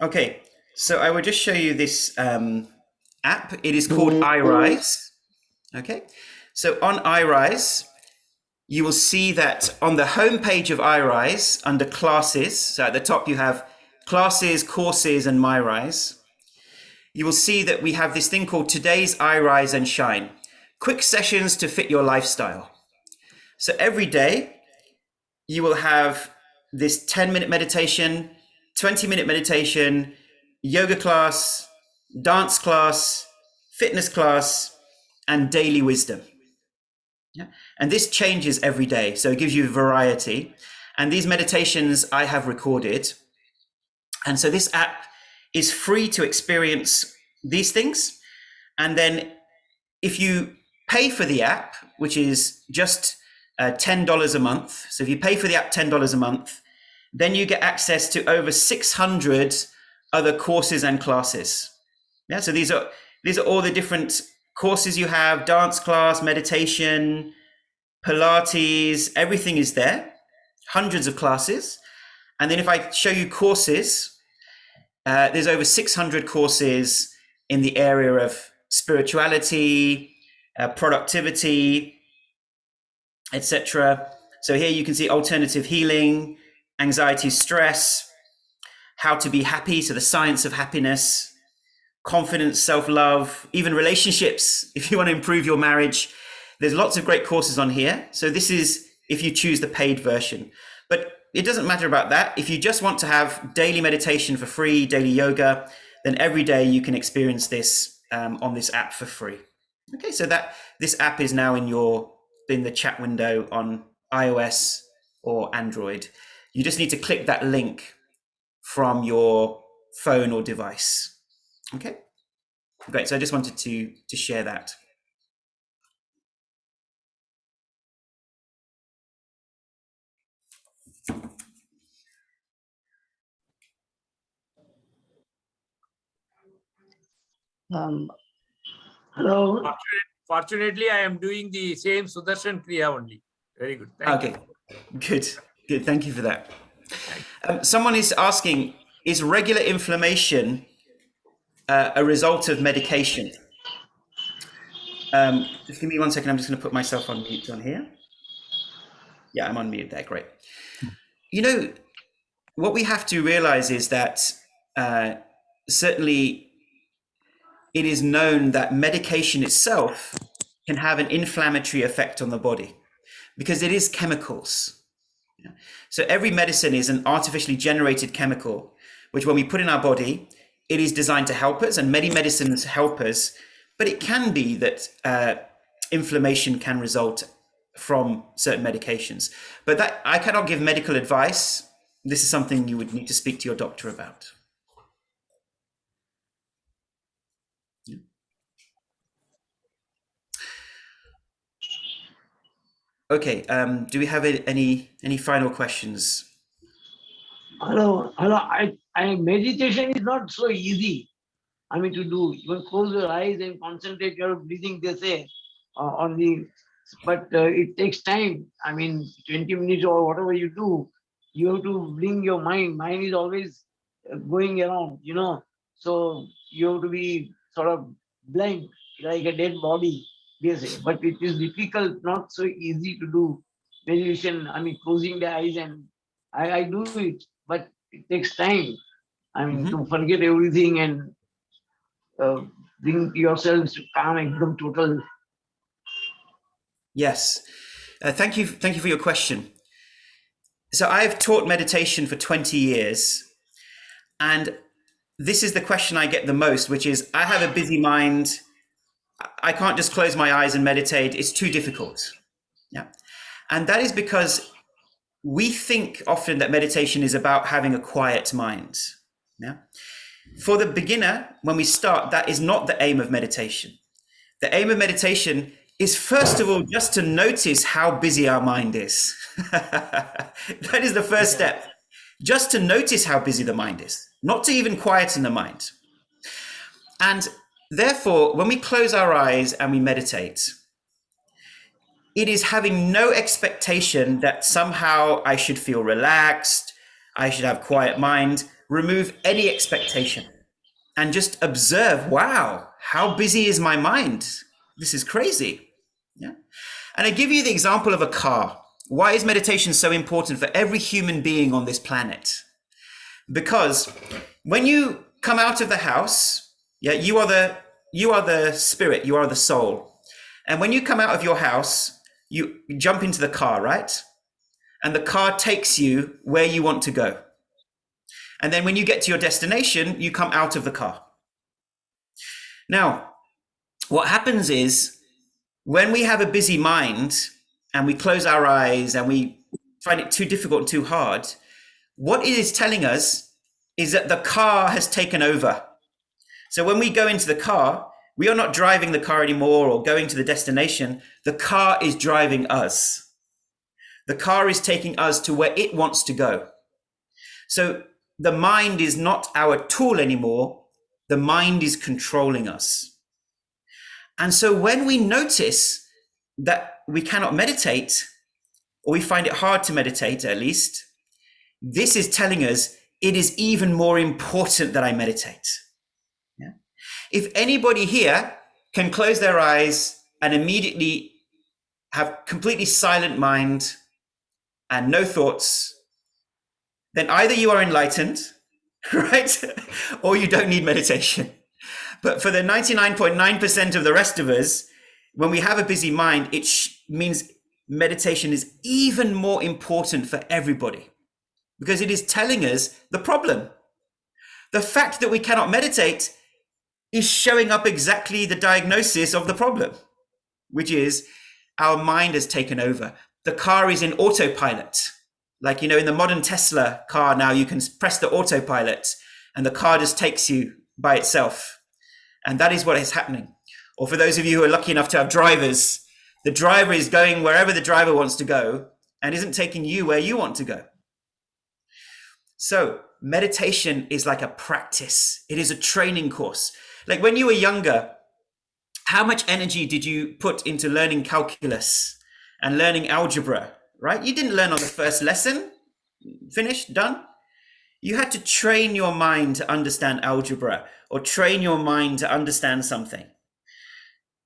Okay, so I will just show you this app. It is called iRise. Okay, so on iRise, you will see that on the home page of iRise, under classes, so at the top you have classes, courses, and MyRise. You will see that we have this thing called Today's iRise and Shine. Quick sessions to fit your lifestyle. So every day you will have this 10-minute meditation, 20-minute meditation, yoga class, dance class, fitness class, and daily wisdom. Yeah? And this changes every day, so it gives you variety. And these meditations I have recorded. And so this app is free to experience these things. And then if you pay for the app, which is just $10 a month, so if you pay for the app $10 a month, then you get access to over 600 other courses and classes. Yeah, so these are all the different courses you have: dance class, meditation, Pilates, everything is there, hundreds of classes. And then if I show you courses, there's over 600 courses in the area of spirituality, productivity, etc. So here you can see alternative healing, anxiety, stress, how to be happy, so the science of happiness, confidence, self-love, even relationships. If you want to improve your marriage, there's lots of great courses on here. So this is if you choose the paid version. But it doesn't matter about that. If you just want to have daily meditation for free, daily yoga, then every day you can experience this on this app for free. Okay, so that this app is now in the chat window on iOS or Android. You just need to click that link from your phone or device. Okay, great. So I just wanted to share that. Hello. Fortunately, I am doing the same Sudarshan Kriya only. Very good. Thank you. Good. Thank you for that. Someone is asking, is regular inflammation a result of medication? Just give me 1 second. I'm just going to put myself on mute on here. Yeah, I'm on mute there. Great. You know, what we have to realize is that certainly it is known that medication itself can have an inflammatory effect on the body because it is chemicals. So every medicine is an artificially generated chemical, which when we put in our body, it is designed to help us, and many medicines help us, but it can be that inflammation can result from certain medications. But that I cannot give medical advice. This is something you would need to speak to your doctor about. Okay, do we have any final questions? Hello. I meditation is not so easy. I mean to do. You can close your eyes and concentrate your breathing, they say, on the. But it takes time. I mean, 20 minutes or whatever you do, you have to bring your mind. Mind is always going around, So you have to be sort of blank, like a dead body, they say. But it is difficult, not so easy to do meditation. I mean, closing the eyes, and I do it, but it takes time. I mean, to forget everything and bring yourselves to calm, ekdam total. Yes, thank you for your question. So I've taught meditation for 20 years, and this is the question I get the most, which is, I have a busy mind. I can't just close my eyes and meditate. It's too difficult. Yeah. And that is because we think often that meditation is about having a quiet mind. Yeah. For the beginner, when we start, that is not the aim of meditation. The aim of meditation is first of all just to notice how busy our mind is. That is the first step. Just to notice how busy the mind is, not to even quieten the mind. And therefore, when we close our eyes and we meditate, it is having no expectation that somehow I should feel relaxed, I should have quiet mind. Remove any expectation and just observe, wow, how busy is my mind? This is crazy. Yeah. And I give you the example of a car. Why is meditation so important for every human being on this planet? Because when you come out of the house, yeah, you are the spirit, you are the soul. And when you come out of your house, you jump into the car, right? And the car takes you where you want to go. And then when you get to your destination, you come out of the car. Now, what happens is when we have a busy mind and we close our eyes and we find it too difficult and too hard, what it is telling us is that the car has taken over. So when we go into the car, we are not driving the car anymore or going to the destination. The car is driving us. The car is taking us to where it wants to go. So the mind is not our tool anymore. The mind is controlling us. And so when we notice that we cannot meditate, or we find it hard to meditate at least, this is telling us it is even more important that I meditate. Yeah? If anybody here can close their eyes and immediately have completely silent mind and no thoughts, then either you are enlightened, right? Or you don't need meditation. But for the 99.9% of the rest of us, when we have a busy mind, it means meditation is even more important for everybody because it is telling us the problem. The fact that we cannot meditate is showing up exactly the diagnosis of the problem, which is our mind has taken over. The car is in autopilot. Like, in the modern Tesla car now, you can press the autopilot and the car just takes you by itself. And that is what is happening. Or for those of you who are lucky enough to have drivers, the driver is going wherever the driver wants to go and isn't taking you where you want to go. So meditation is like a practice. It is a training course. Like when you were younger, how much energy did you put into learning calculus and learning algebra, right? You didn't learn on the first lesson, finished, done. You had to train your mind to understand algebra or train your mind to understand something.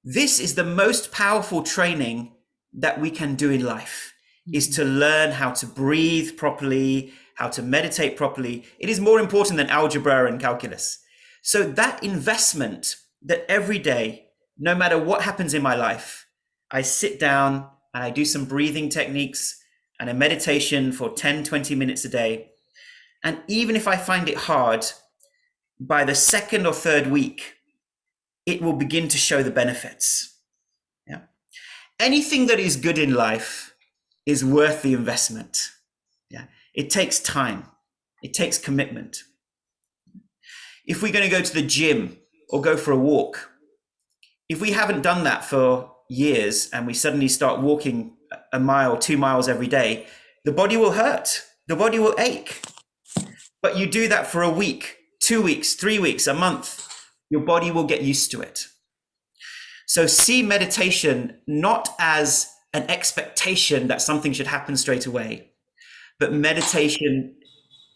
This is the most powerful training that we can do in life, is to learn how to breathe properly, how to meditate properly. It is more important than algebra and calculus. So that investment that every day, no matter what happens in my life, I sit down and I do some breathing techniques and a meditation for 10, 20 minutes a day. And even if I find it hard, by the second or third week, it will begin to show the benefits. Yeah. Anything that is good in life is worth the investment. Yeah. It takes time. It takes commitment. If we're going to go to the gym or go for a walk, if we haven't done that for years and we suddenly start walking a mile, 2 miles every day, the body will hurt. The body will ache. But you do that for a week, 2 weeks, 3 weeks, a month, your body will get used to it. So see meditation not as an expectation that something should happen straight away, but meditation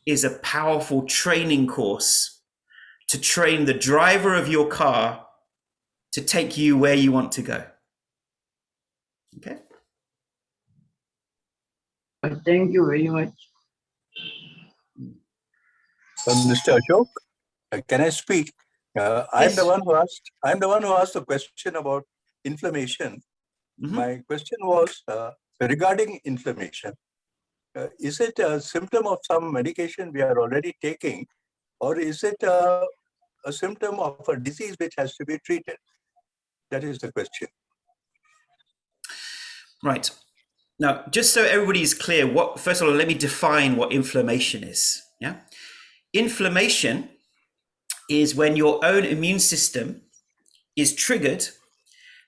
is a powerful training course to train the driver of your car to take you where you want to go. Okay? Thank you very much. Mr. Ashok, can I speak? I'm Yes. the one who asked the question about inflammation. Mhm. My question was regarding inflammation. Is it a symptom of some medication we are already taking, or is it a symptom of a disease which has to be treated? That is the question. Right. Now, just so everybody is clear, first of all, let me define what inflammation is. Yeah. Inflammation is when your own immune system is triggered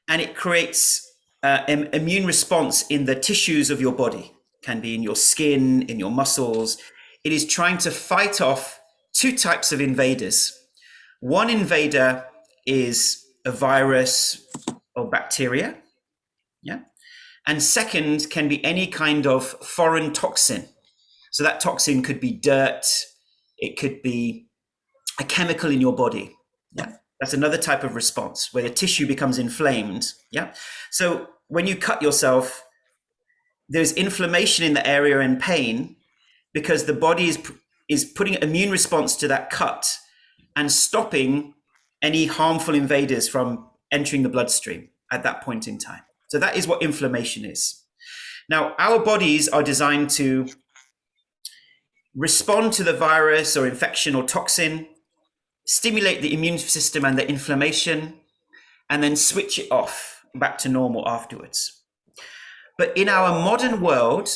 and it creates immune response in the tissues of your body, can be in your skin, in your muscles. It is trying to fight off two types of invaders. One invader is a virus or bacteria, yeah, and second can be any kind of foreign toxin. So that toxin could be dirt, it could be a chemical in your body. Yeah, that's another type of response where the tissue becomes inflamed. Yeah, so when you cut yourself, there's inflammation in the area and pain because the body is putting an immune response to that cut and stopping any harmful invaders from entering the bloodstream at that point in time. So that is what inflammation is. Now, our bodies are designed to respond to the virus or infection or toxin, stimulate the immune system and the inflammation, and then switch it off back to normal afterwards. But in our modern world,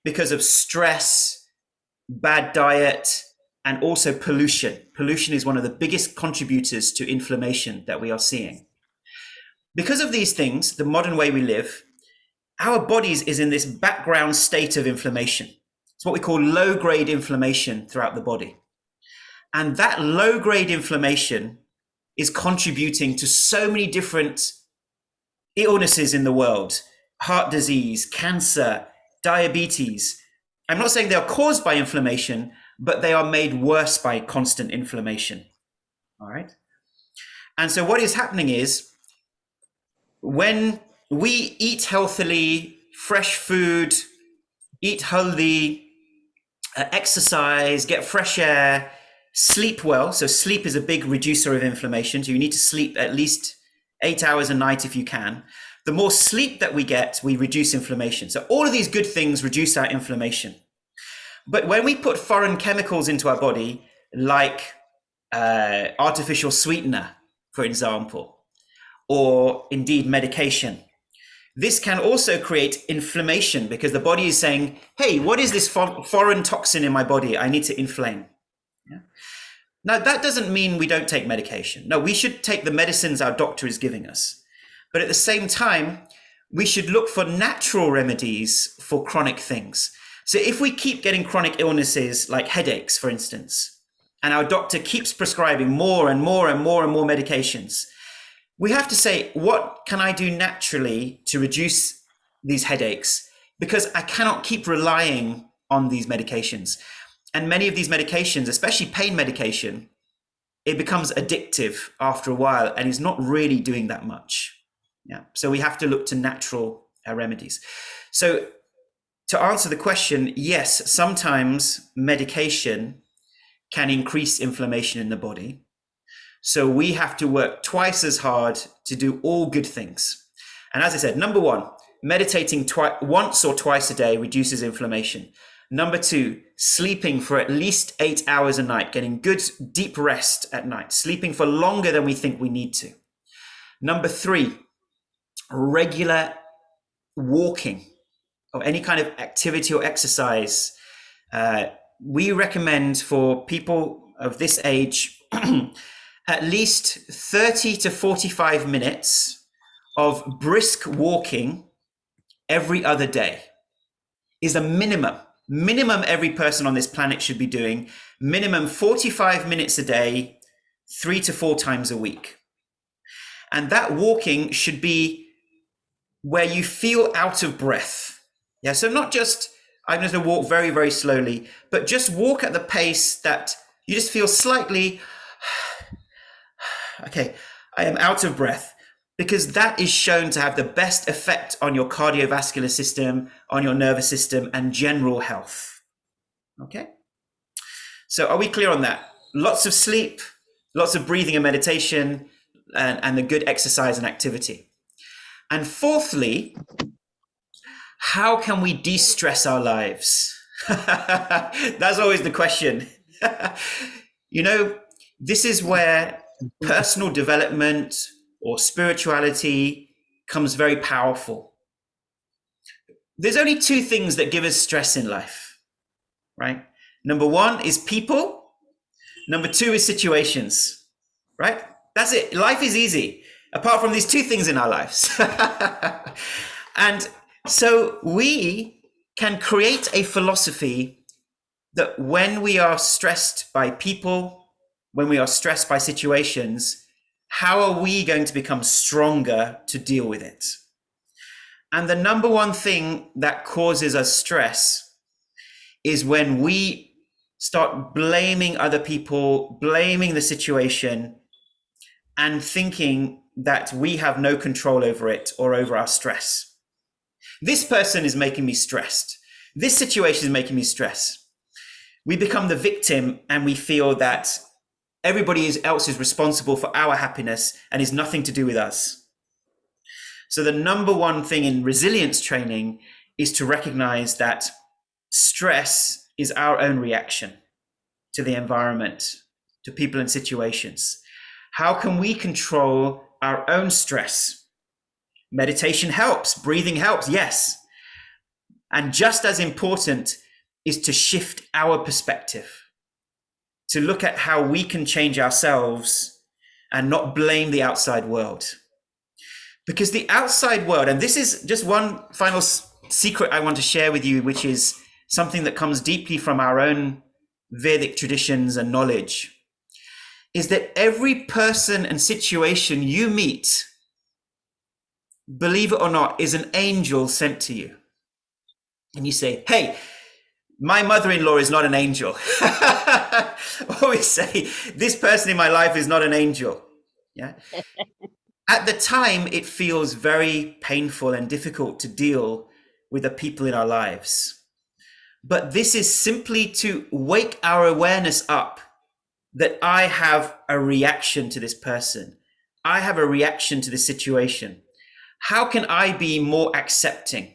because of stress, bad diet, and also pollution is one of the biggest contributors to inflammation that we are seeing. Because of these things, the modern way we live, our bodies is in this background state of inflammation. It's what we call low-grade inflammation throughout the body. And that low-grade inflammation is contributing to so many different illnesses in the world: heart disease, cancer, diabetes. I'm not saying they are caused by inflammation, but they are made worse by constant inflammation. All right. And so what is happening is when we eat healthily, fresh food, eat healthy, exercise, get fresh air, sleep well. So sleep is a big reducer of inflammation. So you need to sleep at least 8 hours a night if you can. The more sleep that we get, we reduce inflammation. So all of these good things reduce our inflammation. But when we put foreign chemicals into our body, like artificial sweetener, for example, or indeed medication, this can also create inflammation because the body is saying, hey, what is this foreign toxin in my body? I need to inflame. Yeah? Now, that doesn't mean we don't take medication. No, we should take the medicines our doctor is giving us. But at the same time, we should look for natural remedies for chronic things. So if we keep getting chronic illnesses like headaches, for instance, and our doctor keeps prescribing more and more and more and more medications, we have to say, what can I do naturally to reduce these headaches? Because I cannot keep relying on these medications. And many of these medications, especially pain medication, it becomes addictive after a while and is not really doing that much. Yeah. So we have to look to natural remedies. So to answer the question, yes, sometimes medication can increase inflammation in the body. So we have to work twice as hard to do all good things. And as I said, number one, meditating once or twice a day reduces inflammation. Number two, sleeping for at least 8 hours a night, getting good deep rest at night, sleeping for longer than we think we need to. Number three, regular walking or any kind of activity or exercise. We recommend for people of this age at least 30 to 45 minutes of brisk walking every other day is a minimum every person on this planet should be doing. Minimum 45 minutes a day, 3 to 4 times a week. And that walking should be where you feel out of breath. Yeah, so not just, I'm going to walk very, very slowly, but just walk at the pace that you just feel slightly, okay, I am out of breath, because that is shown to have the best effect on your cardiovascular system, on your nervous system, and general health. Okay? So are we clear on that? Lots of sleep, lots of breathing and meditation, and the good exercise and activity. And fourthly, how can we de-stress our lives? That's always the question. You know, this is where personal development or spirituality comes very powerful. There's only 2 things that give us stress in life, right? Number 1 is people. Number 2 is situations, right? That's it. Life is easy. apart from these two things in our lives. And so we can create a philosophy that when we are stressed by people, when we are stressed by situations, how are we going to become stronger to deal with it? And the number one thing that causes us stress is when we start blaming other people, blaming the situation, and thinking that we have no control over it or over our stress. This person is making me stressed. This situation is making me stressed. We become the victim and we feel that everybody else is responsible for our happiness and is nothing to do with us. So the number one thing in resilience training is to recognize that stress is our own reaction to the environment, to people and situations. How can we control our own stress? Meditation helps, breathing helps, yes. And just as important is to shift our perspective, to look at how we can change ourselves and not blame the outside world. Because the outside world, and this is just one final secret I want to share with you, which is something that comes deeply from our own Vedic traditions and knowledge, is that every person and situation you meet, believe it or not, is an angel sent to you. And you say, hey, my mother-in-law is not an angel. Or we say, this person in my life is not an angel. Yeah. At the time, it feels very painful and difficult to deal with the people in our lives. But this is simply to wake our awareness up that I have a reaction to this person. I have a reaction to this situation. How can I be more accepting,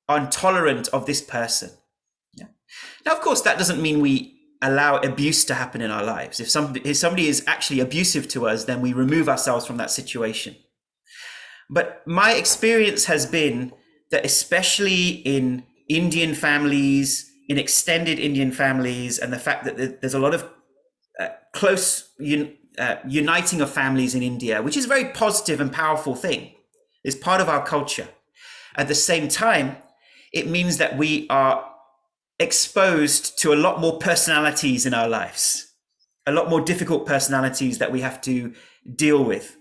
intolerant of this person? Yeah. Now, of course, that doesn't mean we allow abuse to happen in our lives. If somebody is actually abusive to us, then we remove ourselves from that situation. But my experience has been that especially in Indian families, in extended Indian families, and the fact that there's a lot of close uniting of families in India, which is a very positive and powerful thing. It's part of our culture. At the same time, it means that we are exposed to a lot more personalities in our lives, a lot more difficult personalities that we have to deal with.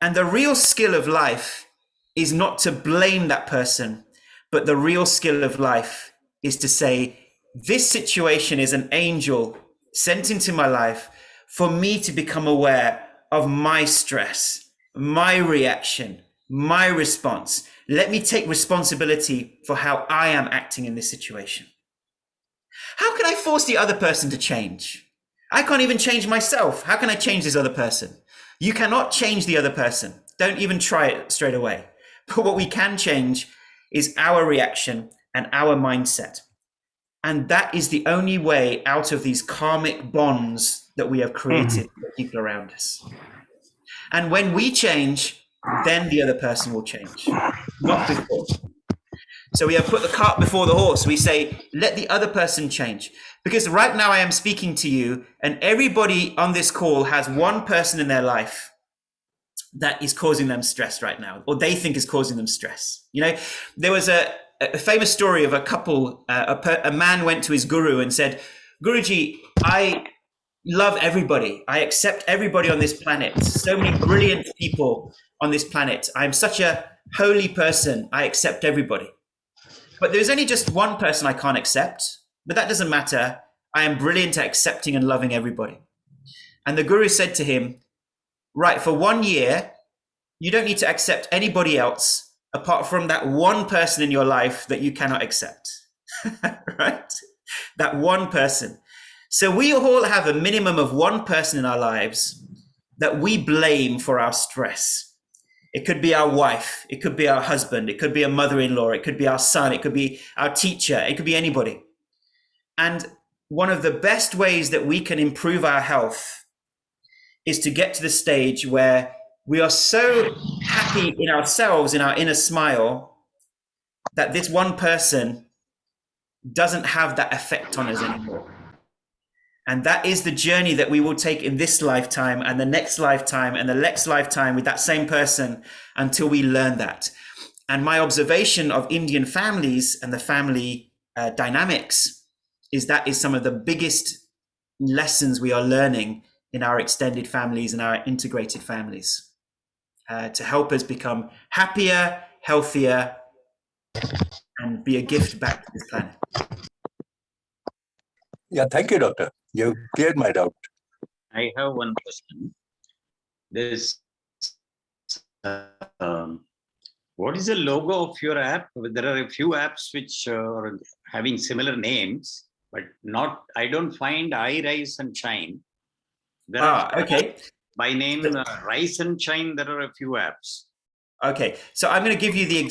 And the real skill of life is not to blame that person, but the real skill of life is to say, this situation is an angel sent into my life for me to become aware of my stress, my reaction, my response. Let me take responsibility for how I am acting in this situation. How can I force the other person to change? I can't even change myself. How can I change this other person? You cannot change the other person. Don't even try it straight away. But what we can change is our reaction and our mindset. And that is the only way out of these karmic bonds that we have created with people around us. And when we change, then the other person will change, not before. So we have put the cart before the horse. We say, let the other person change. Because right now I am speaking to you, and everybody on this call has one person in their life that is causing them stress right now, or they think is causing them stress. You know, there was a famous story of a couple, a man went to his guru and said, Guruji, I love everybody. I accept everybody on this planet. So many brilliant people on this planet. I'm such a holy person. I accept everybody. But there's only just one person I can't accept, but that doesn't matter. I am brilliant at accepting and loving everybody. And the guru said to him, right, for 1 year, you don't need to accept anybody else apart from that one person in your life that you cannot accept, right? That one person. So we all have a minimum of one person in our lives that we blame for our stress. It could be our wife, it could be our husband, it could be a mother-in-law, it could be our son, it could be our teacher, it could be anybody. And one of the best ways that we can improve our health is to get to the stage where we are so happy in ourselves, in our inner smile, that this one person doesn't have that effect on us anymore. And that is the journey that we will take in this lifetime and the next lifetime and the next lifetime with that same person until we learn that. And my observation of Indian families and the family dynamics is that is some of the biggest lessons we are learning in our extended families and our integrated families to help us become happier, healthier, and be a gift back to this planet. Yeah, thank you, doctor. You cleared my doubt. I have one question. This, what is the logo of your app? There are a few apps which are having similar names, but not. I don't find I Rise and Shine. There are Okay. by name Rise and Shine. There are a few apps. Okay, so I'm going to give you the.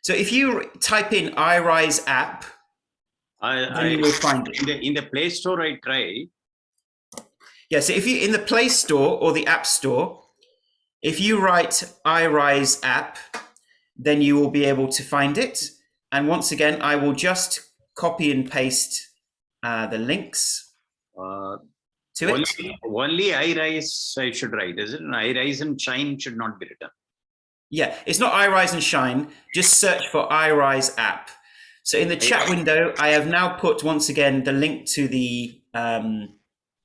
So if you type in iRise app, then you will find it. In the Play Store. I try. Yeah, so if you in the Play Store or the App Store, if you write iRise app, then you will be able to find it. And once again, I will just copy and paste the links to it. Only I Rise I should write, is it? I Rise and Shine should not be written. Yeah, it's not iRise and Shine. Just search for iRise app. So in the chat window, I have now put once again the link to the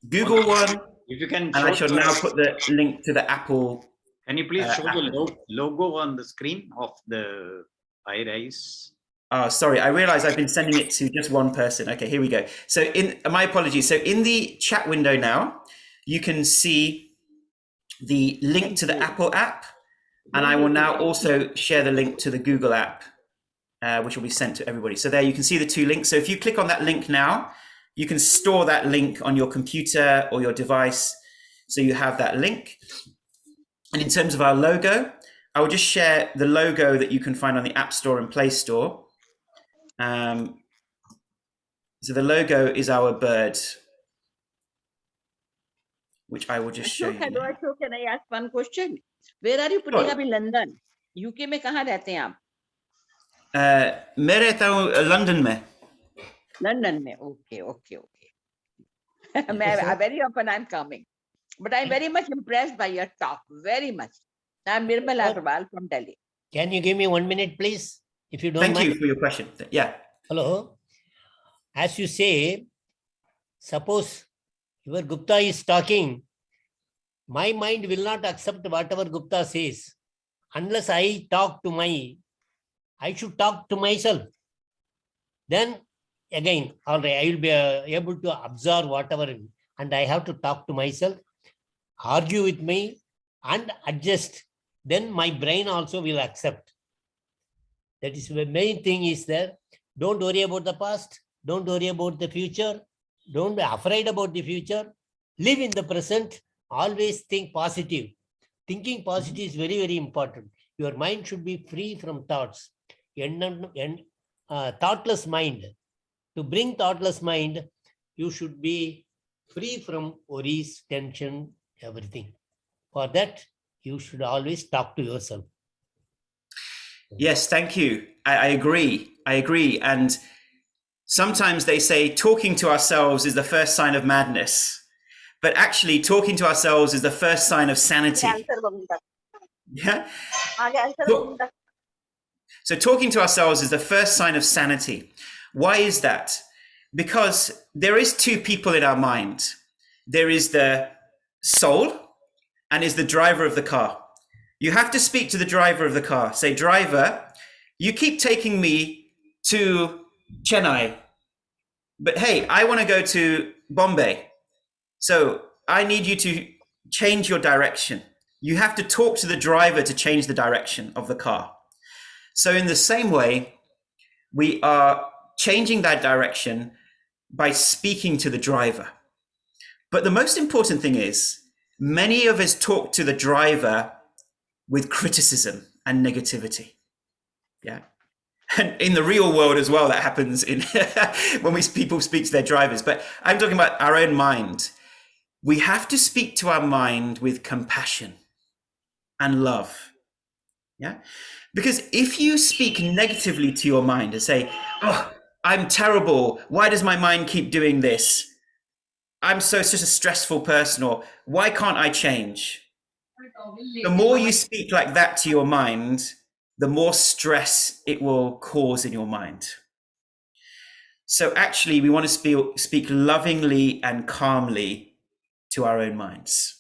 Google one. If you can, and I shall now put the link to the Apple. Can you please show the logo on the screen of the iRise? Oh, sorry. I realize I've been sending it to just one person. Okay, here we go. So my apologies. So in the chat window now, you can see the link to the Apple app. And I will now also share the link to the Google app, which will be sent to everybody. So there you can see the two links. So if you click on that link now, you can store that link on your computer or your device. So you have that link. And in terms of our logo, I will just share the logo that you can find on the App Store and Play Store. So the logo is our bird, which I will just show you. Hello, Ashok, can I ask one question? Where are you putting up in London? UK में कहाँ रहते हैं आप? मैं रहता हूँ London में. London में. Okay. Very often I'm coming, but I'm very much impressed by your talk. Very much. I'm Nirmal Agrawal from Delhi. Can you give me 1 minute, please? If you don't mind. Thank you for your question. Yeah. Hello. As you say, suppose your Gupta is talking, my mind will not accept whatever Gupta says unless I should talk to myself. Then again, all right, I will be able to observe whatever, and I have to talk to myself, argue with me, and adjust. Then my brain also will accept. That is the main thing is there. Don't worry about the past. Don't worry about the future. Don't be afraid about the future. Live in the present. Always think positive. Thinking positive is very, very important. Your mind should be free from thoughts. Thoughtless mind. To bring thoughtless mind, you should be free from worries, tension, everything. For that, you should always talk to yourself. Yes, thank you. I agree. And sometimes they say talking to ourselves is the first sign of madness. But actually, talking to ourselves is the first sign of sanity. Yeah. So talking to ourselves is the first sign of sanity. Why is that? Because there is two people in our mind. There is the soul and is the driver of the car. You have to speak to the driver of the car. Say, driver, you keep taking me to Chennai, but hey, I want to go to Bombay. So I need you to change your direction. You have to talk to the driver to change the direction of the car. So in the same way, we are changing that direction by speaking to the driver. But the most important thing is, many of us talk to the driver with criticism and negativity. Yeah. And in the real world as well, that happens in when people speak to their drivers. But I'm talking about our own mind. We have to speak to our mind with compassion and love. Yeah. Because if you speak negatively to your mind and say, oh, I'm terrible. Why does my mind keep doing this? I'm such a stressful person, or why can't I change? The more you speak like that to your mind, the more stress it will cause in your mind. So actually, we want to speak lovingly and calmly to our own minds,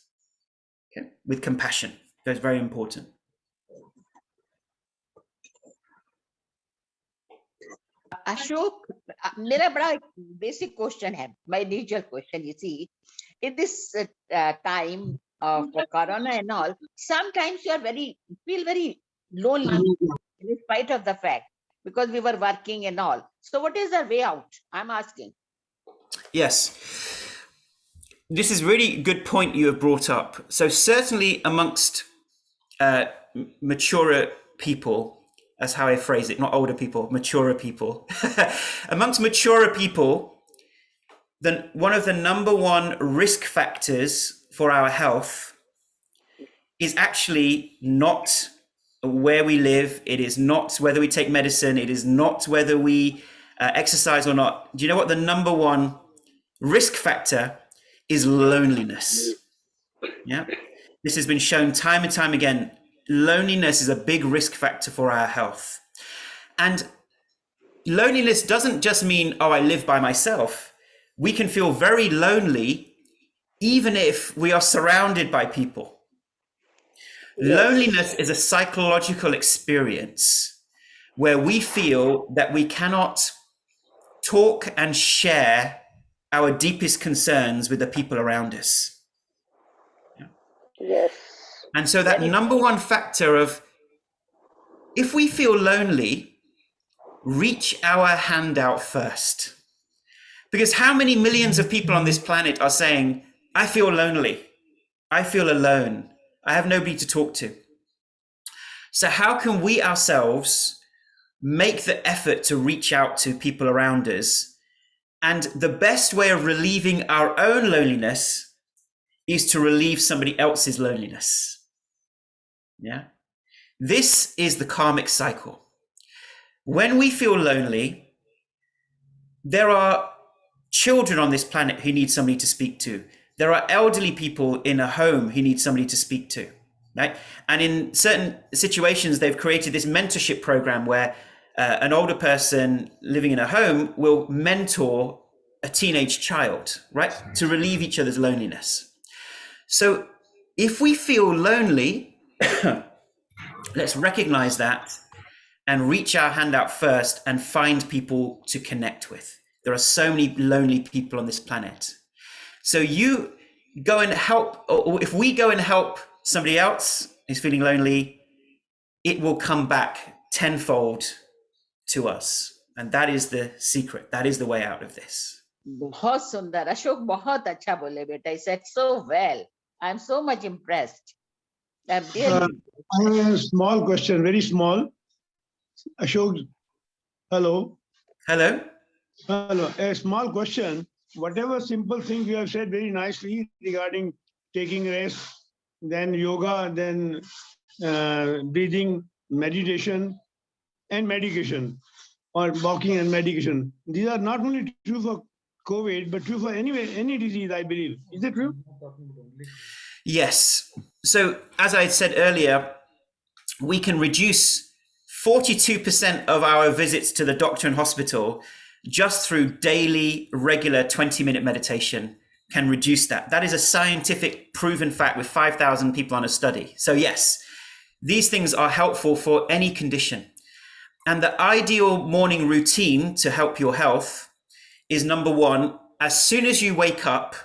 okay? With compassion. That's very important. Ashok मेरा बड़ा basic question है my initial question. You see, in this time of corona and all, sometimes you are feel very lonely in spite of the fact, because we were working and all. So what is the way out? I'm asking. Yes. This is really good point you have brought up. So certainly amongst maturer people, that's how I phrase it, not older people, maturer people. Amongst maturer people, then one of the number one risk factors for our health is actually not where we live. It is not whether we take medicine. It is not whether we exercise or not. Do you know what the number one risk factor is? Loneliness. Yeah. This has been shown time and time again. Loneliness is a big risk factor for our health. And loneliness doesn't just mean, oh, I live by myself. We can feel very lonely even if we are surrounded by people. Yes. Loneliness is a psychological experience where we feel that we cannot talk and share our deepest concerns with the people around us. Yes. And so that number one factor of, if we feel lonely, reach our hand out first. Because how many millions of people on this planet are saying, I feel lonely, I feel alone, I have nobody to talk to. So how can we ourselves make the effort to reach out to people around us? And the best way of relieving our own loneliness is to relieve somebody else's loneliness. Yeah. This is the karmic cycle. When we feel lonely, there are children on this planet who need somebody to speak to. There are elderly people in a home who need somebody to speak to, right? And in certain situations, they've created this mentorship program where an older person living in a home will mentor a teenage child, right? To relieve each other's loneliness. So if we feel lonely, let's recognize that and reach our hand out first and find people to connect with. There are so many lonely people on this planet. So you go and help, or if we go and help somebody else who's feeling lonely, it will come back tenfold to us. And that is the secret. That is the way out of this. बहुत सुंदर अशोक, बहुत अच्छा बोले बेटा. I said so well. I'm so much impressed. I'm really. I have a small question, very small. Ashok, hello. Hello. Hello. A small question. Whatever simple things you have said very nicely regarding taking rest, then yoga, then breathing, meditation, and medication, or walking and medication. These are not only true for COVID, but true for any disease, I believe. Is it true? Yes. So as I said earlier, we can reduce 42% of our visits to the doctor and hospital just through daily, regular 20-minute meditation can reduce that. That is a scientific proven fact with 5,000 people on a study. So yes, these things are helpful for any condition. And the ideal morning routine to help your health is, number one, as soon as you wake up,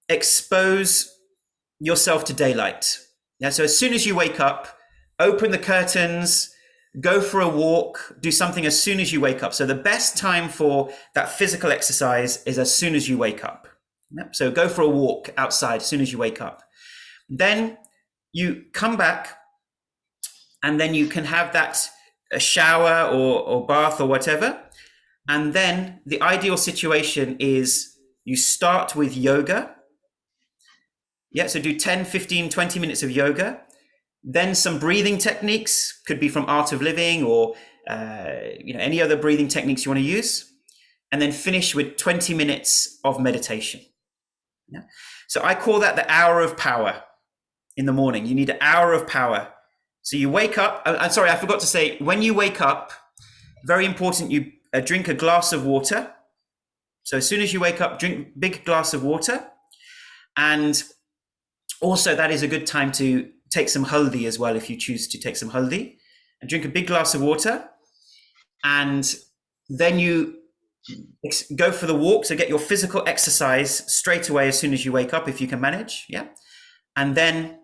expose yourself to daylight. Yeah, so as soon as you wake up, open the curtains, go for a walk, do something as soon as you wake up. So the best time for that physical exercise is as soon as you wake up. Yep. So go for a walk outside as soon as you wake up. Then you come back and then you can have that a shower or bath or whatever. And then the ideal situation is you start with yoga. Yeah, so do 10, 15, 20 minutes of yoga. Then some breathing techniques, could be from Art of Living or any other breathing techniques you want to use. And then finish with 20 minutes of meditation. Yeah? So I call that the hour of power in the morning. You need an hour of power. So you wake up. I'm sorry, I forgot to say, when you wake up, very important, you drink a glass of water. So as soon as you wake up, drink a big glass of water. And also that is a good time to take some haldi as well, if you choose to take some haldi. And drink a big glass of water. And then you go for the walk. So get your physical exercise straight away as soon as you wake up, if you can manage. Yeah. And then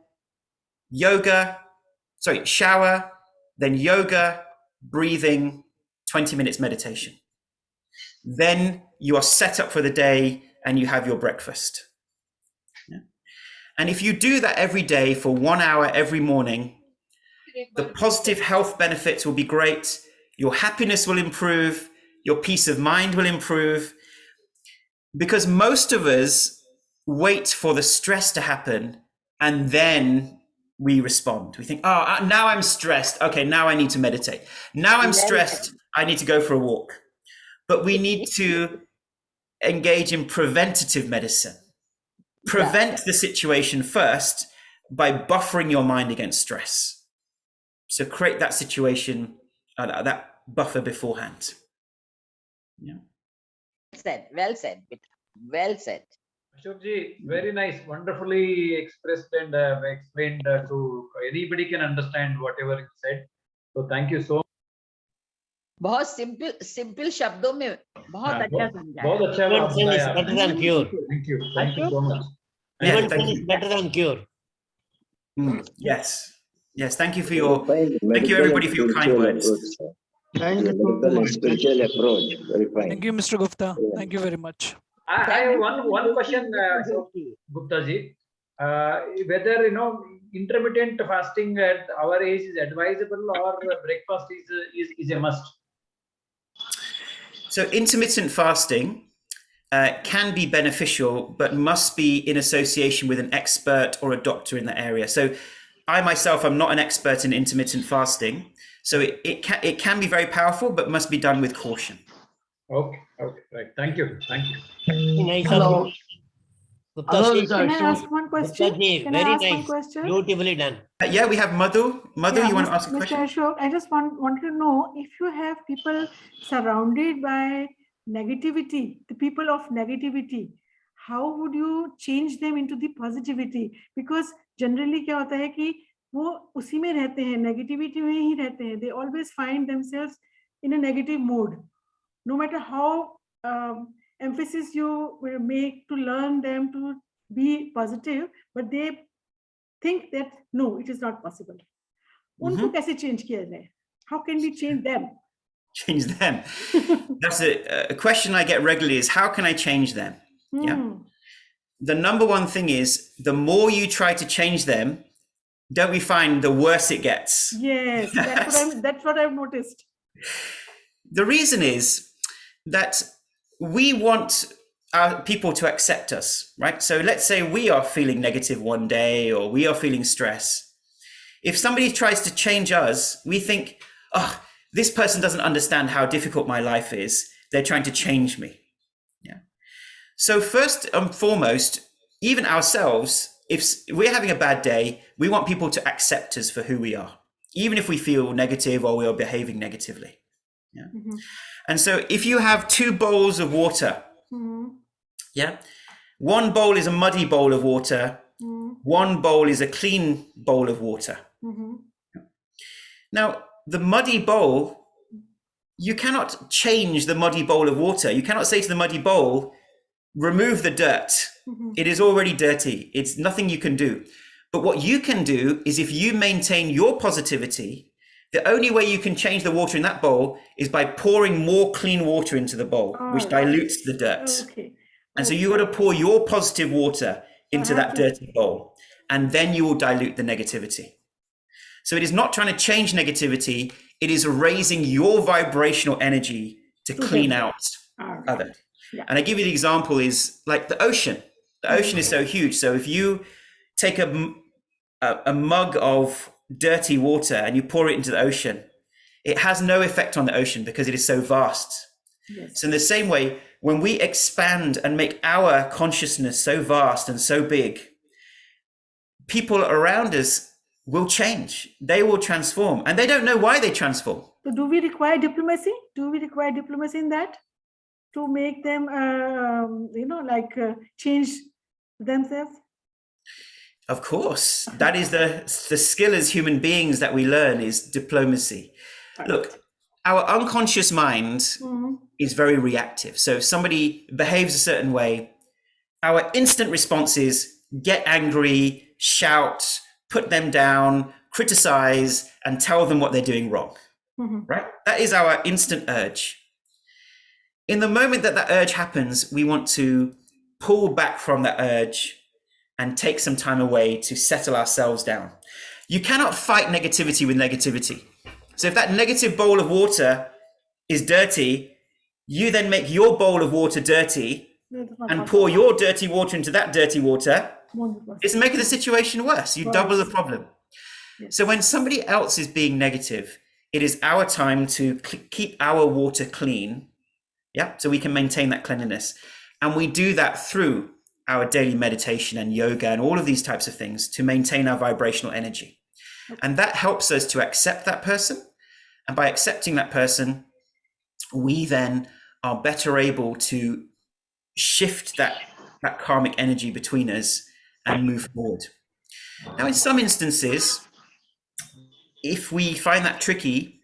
shower, then yoga, breathing, 20 minutes meditation. Then you are set up for the day and you have your breakfast. Yeah. And if you do that every day for 1 hour every morning, the positive health benefits will be great. Your happiness will improve. Your peace of mind will improve. Because most of us wait for the stress to happen and then we respond. We think, oh, now I'm stressed. Okay, now I need to meditate. Now I'm stressed. I need to go for a walk. But we need to engage in preventative medicine. Prevent the situation first by buffering your mind against stress. So create that situation, that buffer beforehand. Yeah. Well said, well said. Ashokji, very nice, wonderfully expressed and explained to anybody can understand whatever you said. So thank you so much. बहुत simple शब्दों में बहुत अच्छा समझाया. बहुत अच्छा Prevention is better than cure. Thank you so much. Prevention is better than cure. Yes. Yes, thank you everybody for your kind words. Thank you. Spiritual approach, very fine. Thank you, Mr. Gupta. Thank you very much. I have one question, Gupta ji. Whether intermittent fasting at our age is advisable or breakfast is a must. So intermittent fasting can be beneficial, but must be in association with an expert or a doctor in the area. So I myself am not an expert in intermittent fasting. So it can be very powerful, but must be done with caution. Okay, right. Thank you. Nice. Hello. Gupta, Can I ask one question? Can I very ask one nice. question? Beautifully done. Yeah, we have Madhu. Madhu, you want to ask a question? Mr. Ashok, I just wanted to know if you have people surrounded by negativity, the people of negativity, how would you change them into the positivity? Because generally क्या होता है कि वो उसी में रहते हैं, negativity में ही रहते हैं. They always find themselves in a negative mode. No matter how emphasis you make to learn them to be positive, but they think that no, it is not possible. उनको कैसे change किया जाए? How can we change them? Change them. That's a question I get regularly is how can I change them? Yeah. The number one thing is the more you try to change them, don't we find the worse it gets? Yes, that's what I've noticed. The reason is that we want our people to accept us, right? So let's say we are feeling negative one day or we are feeling stress. If somebody tries to change us, we think, oh, this person doesn't understand how difficult my life is. They're trying to change me. Yeah. So first and foremost, even ourselves, if we're having a bad day, we want people to accept us for who we are, even if we feel negative or we are behaving negatively. Yeah. And so if you have 2 bowls of water, yeah, one bowl is a muddy bowl of water, one bowl is a clean bowl of water. Now, the muddy bowl, you cannot change the muddy bowl of water. You cannot say to the muddy bowl, remove the dirt. It is already dirty. It's nothing you can do. But what you can do is if you maintain your positivity, the only way you can change the water in that bowl is by pouring more clean water into the bowl, which dilutes the dirt. And so you got to pour your positive water into that dirty bowl, and then you will dilute the negativity. So it is not trying to change negativity. It is raising your vibrational energy to clean out other. And I give you the example is like the ocean. The ocean is so huge. So if you take a mug of dirty water and you pour it into the ocean, it has no effect on the ocean because it is so vast. So in the same way, when we expand and make our consciousness so vast and so big, people around us will change. They will transform, and they don't know why they transform. So do we require diplomacy? Do we require diplomacy in that to make them, change themselves? Of course, that is the skill as human beings that we learn is diplomacy. Look, our unconscious mind is very reactive. So if somebody behaves a certain way, our instant response is get angry, shout, put them down, criticize, and tell them what they're doing wrong. Right? That is our instant urge. In the moment that that urge happens, we want to pull back from that urge and take some time away to settle ourselves down. You cannot fight negativity with negativity. So if that negative bowl of water is dirty, you then make your bowl of water dirty and pour your dirty water into that dirty water. It's making the situation worse. You double the problem. So when somebody else is being negative, it is our time to keep our water clean. Yeah, so we can maintain that cleanliness. And we do that through our daily meditation and yoga and all of these types of things to maintain our vibrational energy. And that helps us to accept that person. And by accepting that person, we then are better able to shift that karmic energy between us and move forward. Now, in some instances, if we find that tricky,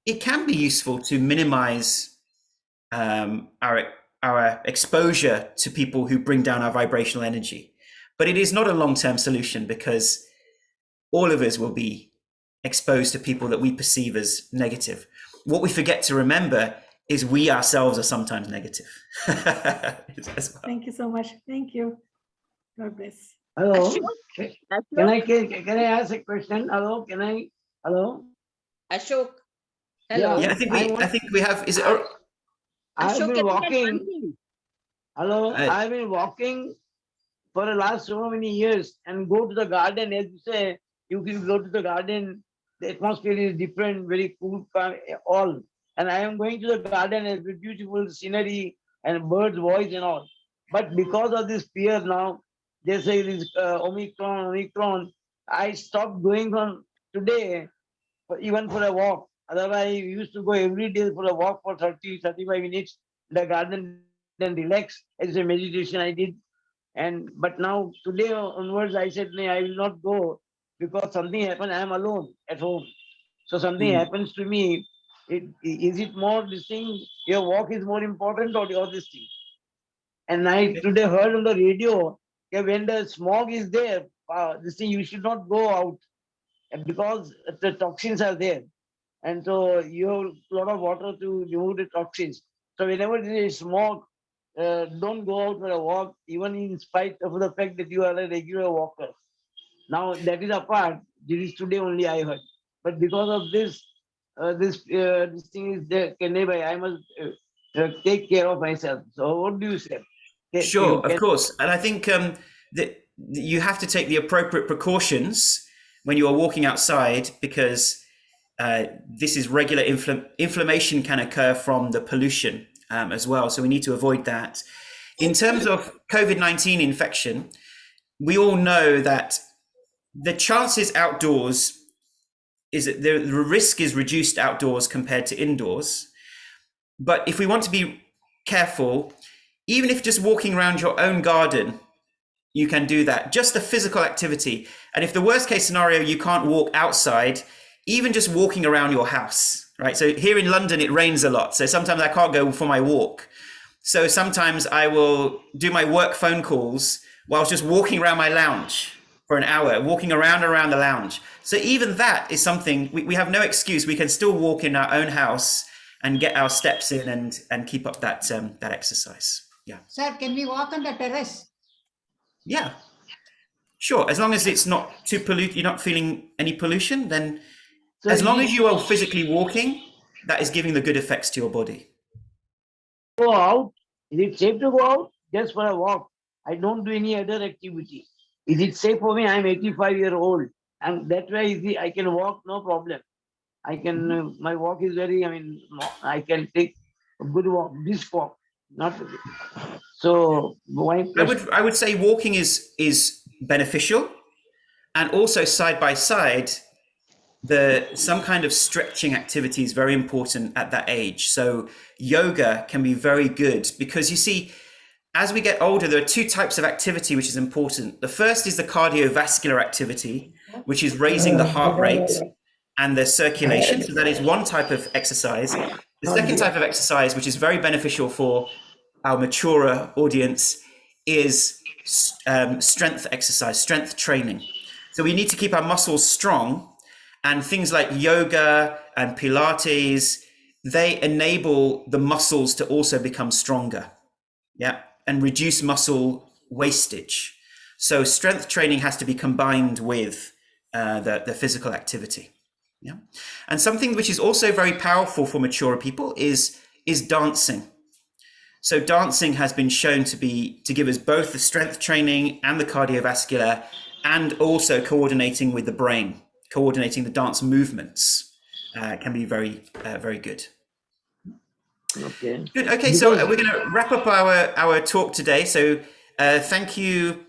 it can be useful to minimize our exposure to people who bring down our vibrational energy. But it is not a long-term solution because all of us will be exposed to people that we perceive as negative. What we forget to remember is we ourselves are sometimes negative. As well. Thank you so much. Thank you. God bless. Hello. Can I ask a question? Hello. Hello. Ashok. Hello. Yeah, I think we have. Is it? I've Ashok, been walking. Hello. I've been walking for the last so many years and go to the garden. As you say, you can go to the garden. The atmosphere is different, very cool, calm, all. And I am going to the garden with beautiful scenery and birds' voice and all. But because of this fear now, they say this Omicron, I stopped going from today, even for a walk. Otherwise, I used to go every day for a walk for 30, 35 minutes in the garden, then relax. As a meditation I did. But now, today onwards, I said, no, I will not go because something happened. I am alone at home. So something happens to me. Is it more this thing? Your walk is more important or this thing? And I today heard on the radio, when the smog is there, this thing you should not go out because the toxins are there. And so you have a lot of water to remove the toxins. So whenever there is smog, don't go out for a walk, even in spite of the fact that you are a regular walker. Now that is apart. This is today only I heard. But because of this, this thing is there. I must take care of myself. So what do you say? Sure, of course. And I think that you have to take the appropriate precautions when you are walking outside because this is regular inflammation can occur from the pollution as well. So we need to avoid that. In terms of COVID-19 infection, we all know that the chances outdoors is that the risk is reduced outdoors compared to indoors. But if we want to be careful, even if just walking around your own garden, you can do that. Just a physical activity. And if the worst case scenario, you can't walk outside, even just walking around your house, right? So here in London, it rains a lot. So sometimes I can't go for my walk. So sometimes I will do my work phone calls while just walking around my lounge for an hour, walking around the lounge. So even that is something, we have no excuse. We can still walk in our own house and get our steps in and keep up that exercise. Yeah. Sir, can we walk on the terrace? Yeah. Sure. As long as it's not too polluted, you're not feeling any pollution, then so as long as you are physically walking, that is giving the good effects to your body. Go out. Is it safe to go out? Just for a walk. I don't do any other activity. Is it safe for me? I'm 85 years old. And that way I can walk, no problem. I can, my walk is very, I can take a good walk, brisk walk. Not so. My question, I would say walking is beneficial, and also side by side, some kind of stretching activity is very important at that age. So yoga can be very good because you see, as we get older, there are two types of activity which is important. The first is the cardiovascular activity, which is raising the heart rate and the circulation. So that is one type of exercise. The second type of exercise, which is very beneficial for our maturer audience, is strength exercise, strength training. So we need to keep our muscles strong, and things like yoga and Pilates, they enable the muscles to also become stronger, yeah, and reduce muscle wastage. So strength training has to be combined with the physical activity. Yeah, and something which is also very powerful for mature people is dancing. So dancing has been shown to give us both the strength training and the cardiovascular, and also coordinating with the brain, coordinating the dance movements can be very, very good. okay. Good. Okay, so we're going to wrap up our talk today. So thank you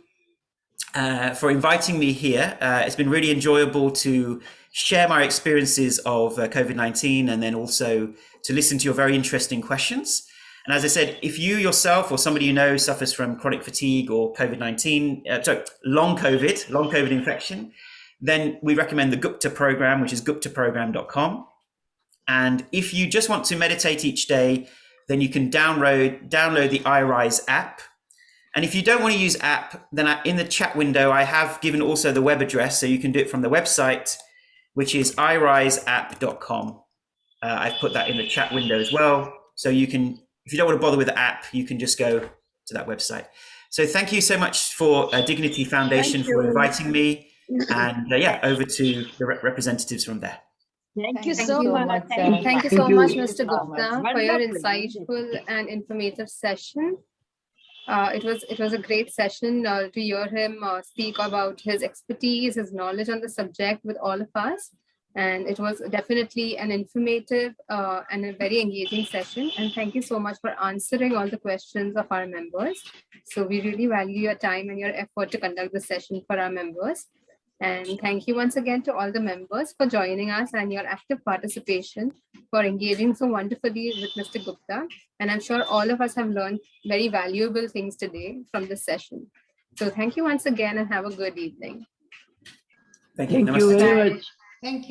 for inviting me here. It's been really enjoyable to share my experiences of COVID-19, and then also to listen to your very interesting questions. And as I said, if you yourself or somebody you know suffers from chronic fatigue or COVID-19, long COVID infection, then we recommend the Gupta program, which is guptaprogram.com. And if you just want to meditate each day, then you can download the iRise app. And if you don't want to use app, then in the chat window, I have given also the web address, so you can do it from the website, which is iriseapp.com. I've put that in the chat window as well. So you can, if you don't want to bother with the app, you can just go to that website. So thank you so much for Dignity Foundation for inviting me. And yeah, over to the representatives from there. Thank you so much. Thank you so much, Mr. Gupta, for your insightful and informative session. It was a great session to hear him speak about his expertise, his knowledge on the subject with all of us. And it was definitely an informative and a very engaging session. And thank you so much for answering all the questions of our members. So we really value your time and your effort to conduct the session for our members. And thank you once again to all the members for joining us and your active participation, for engaging so wonderfully with Mr. Gupta. And I'm sure all of us have learned very valuable things today from this session. So thank you once again and have a good evening. Thank you. Thank you very much. Thank you.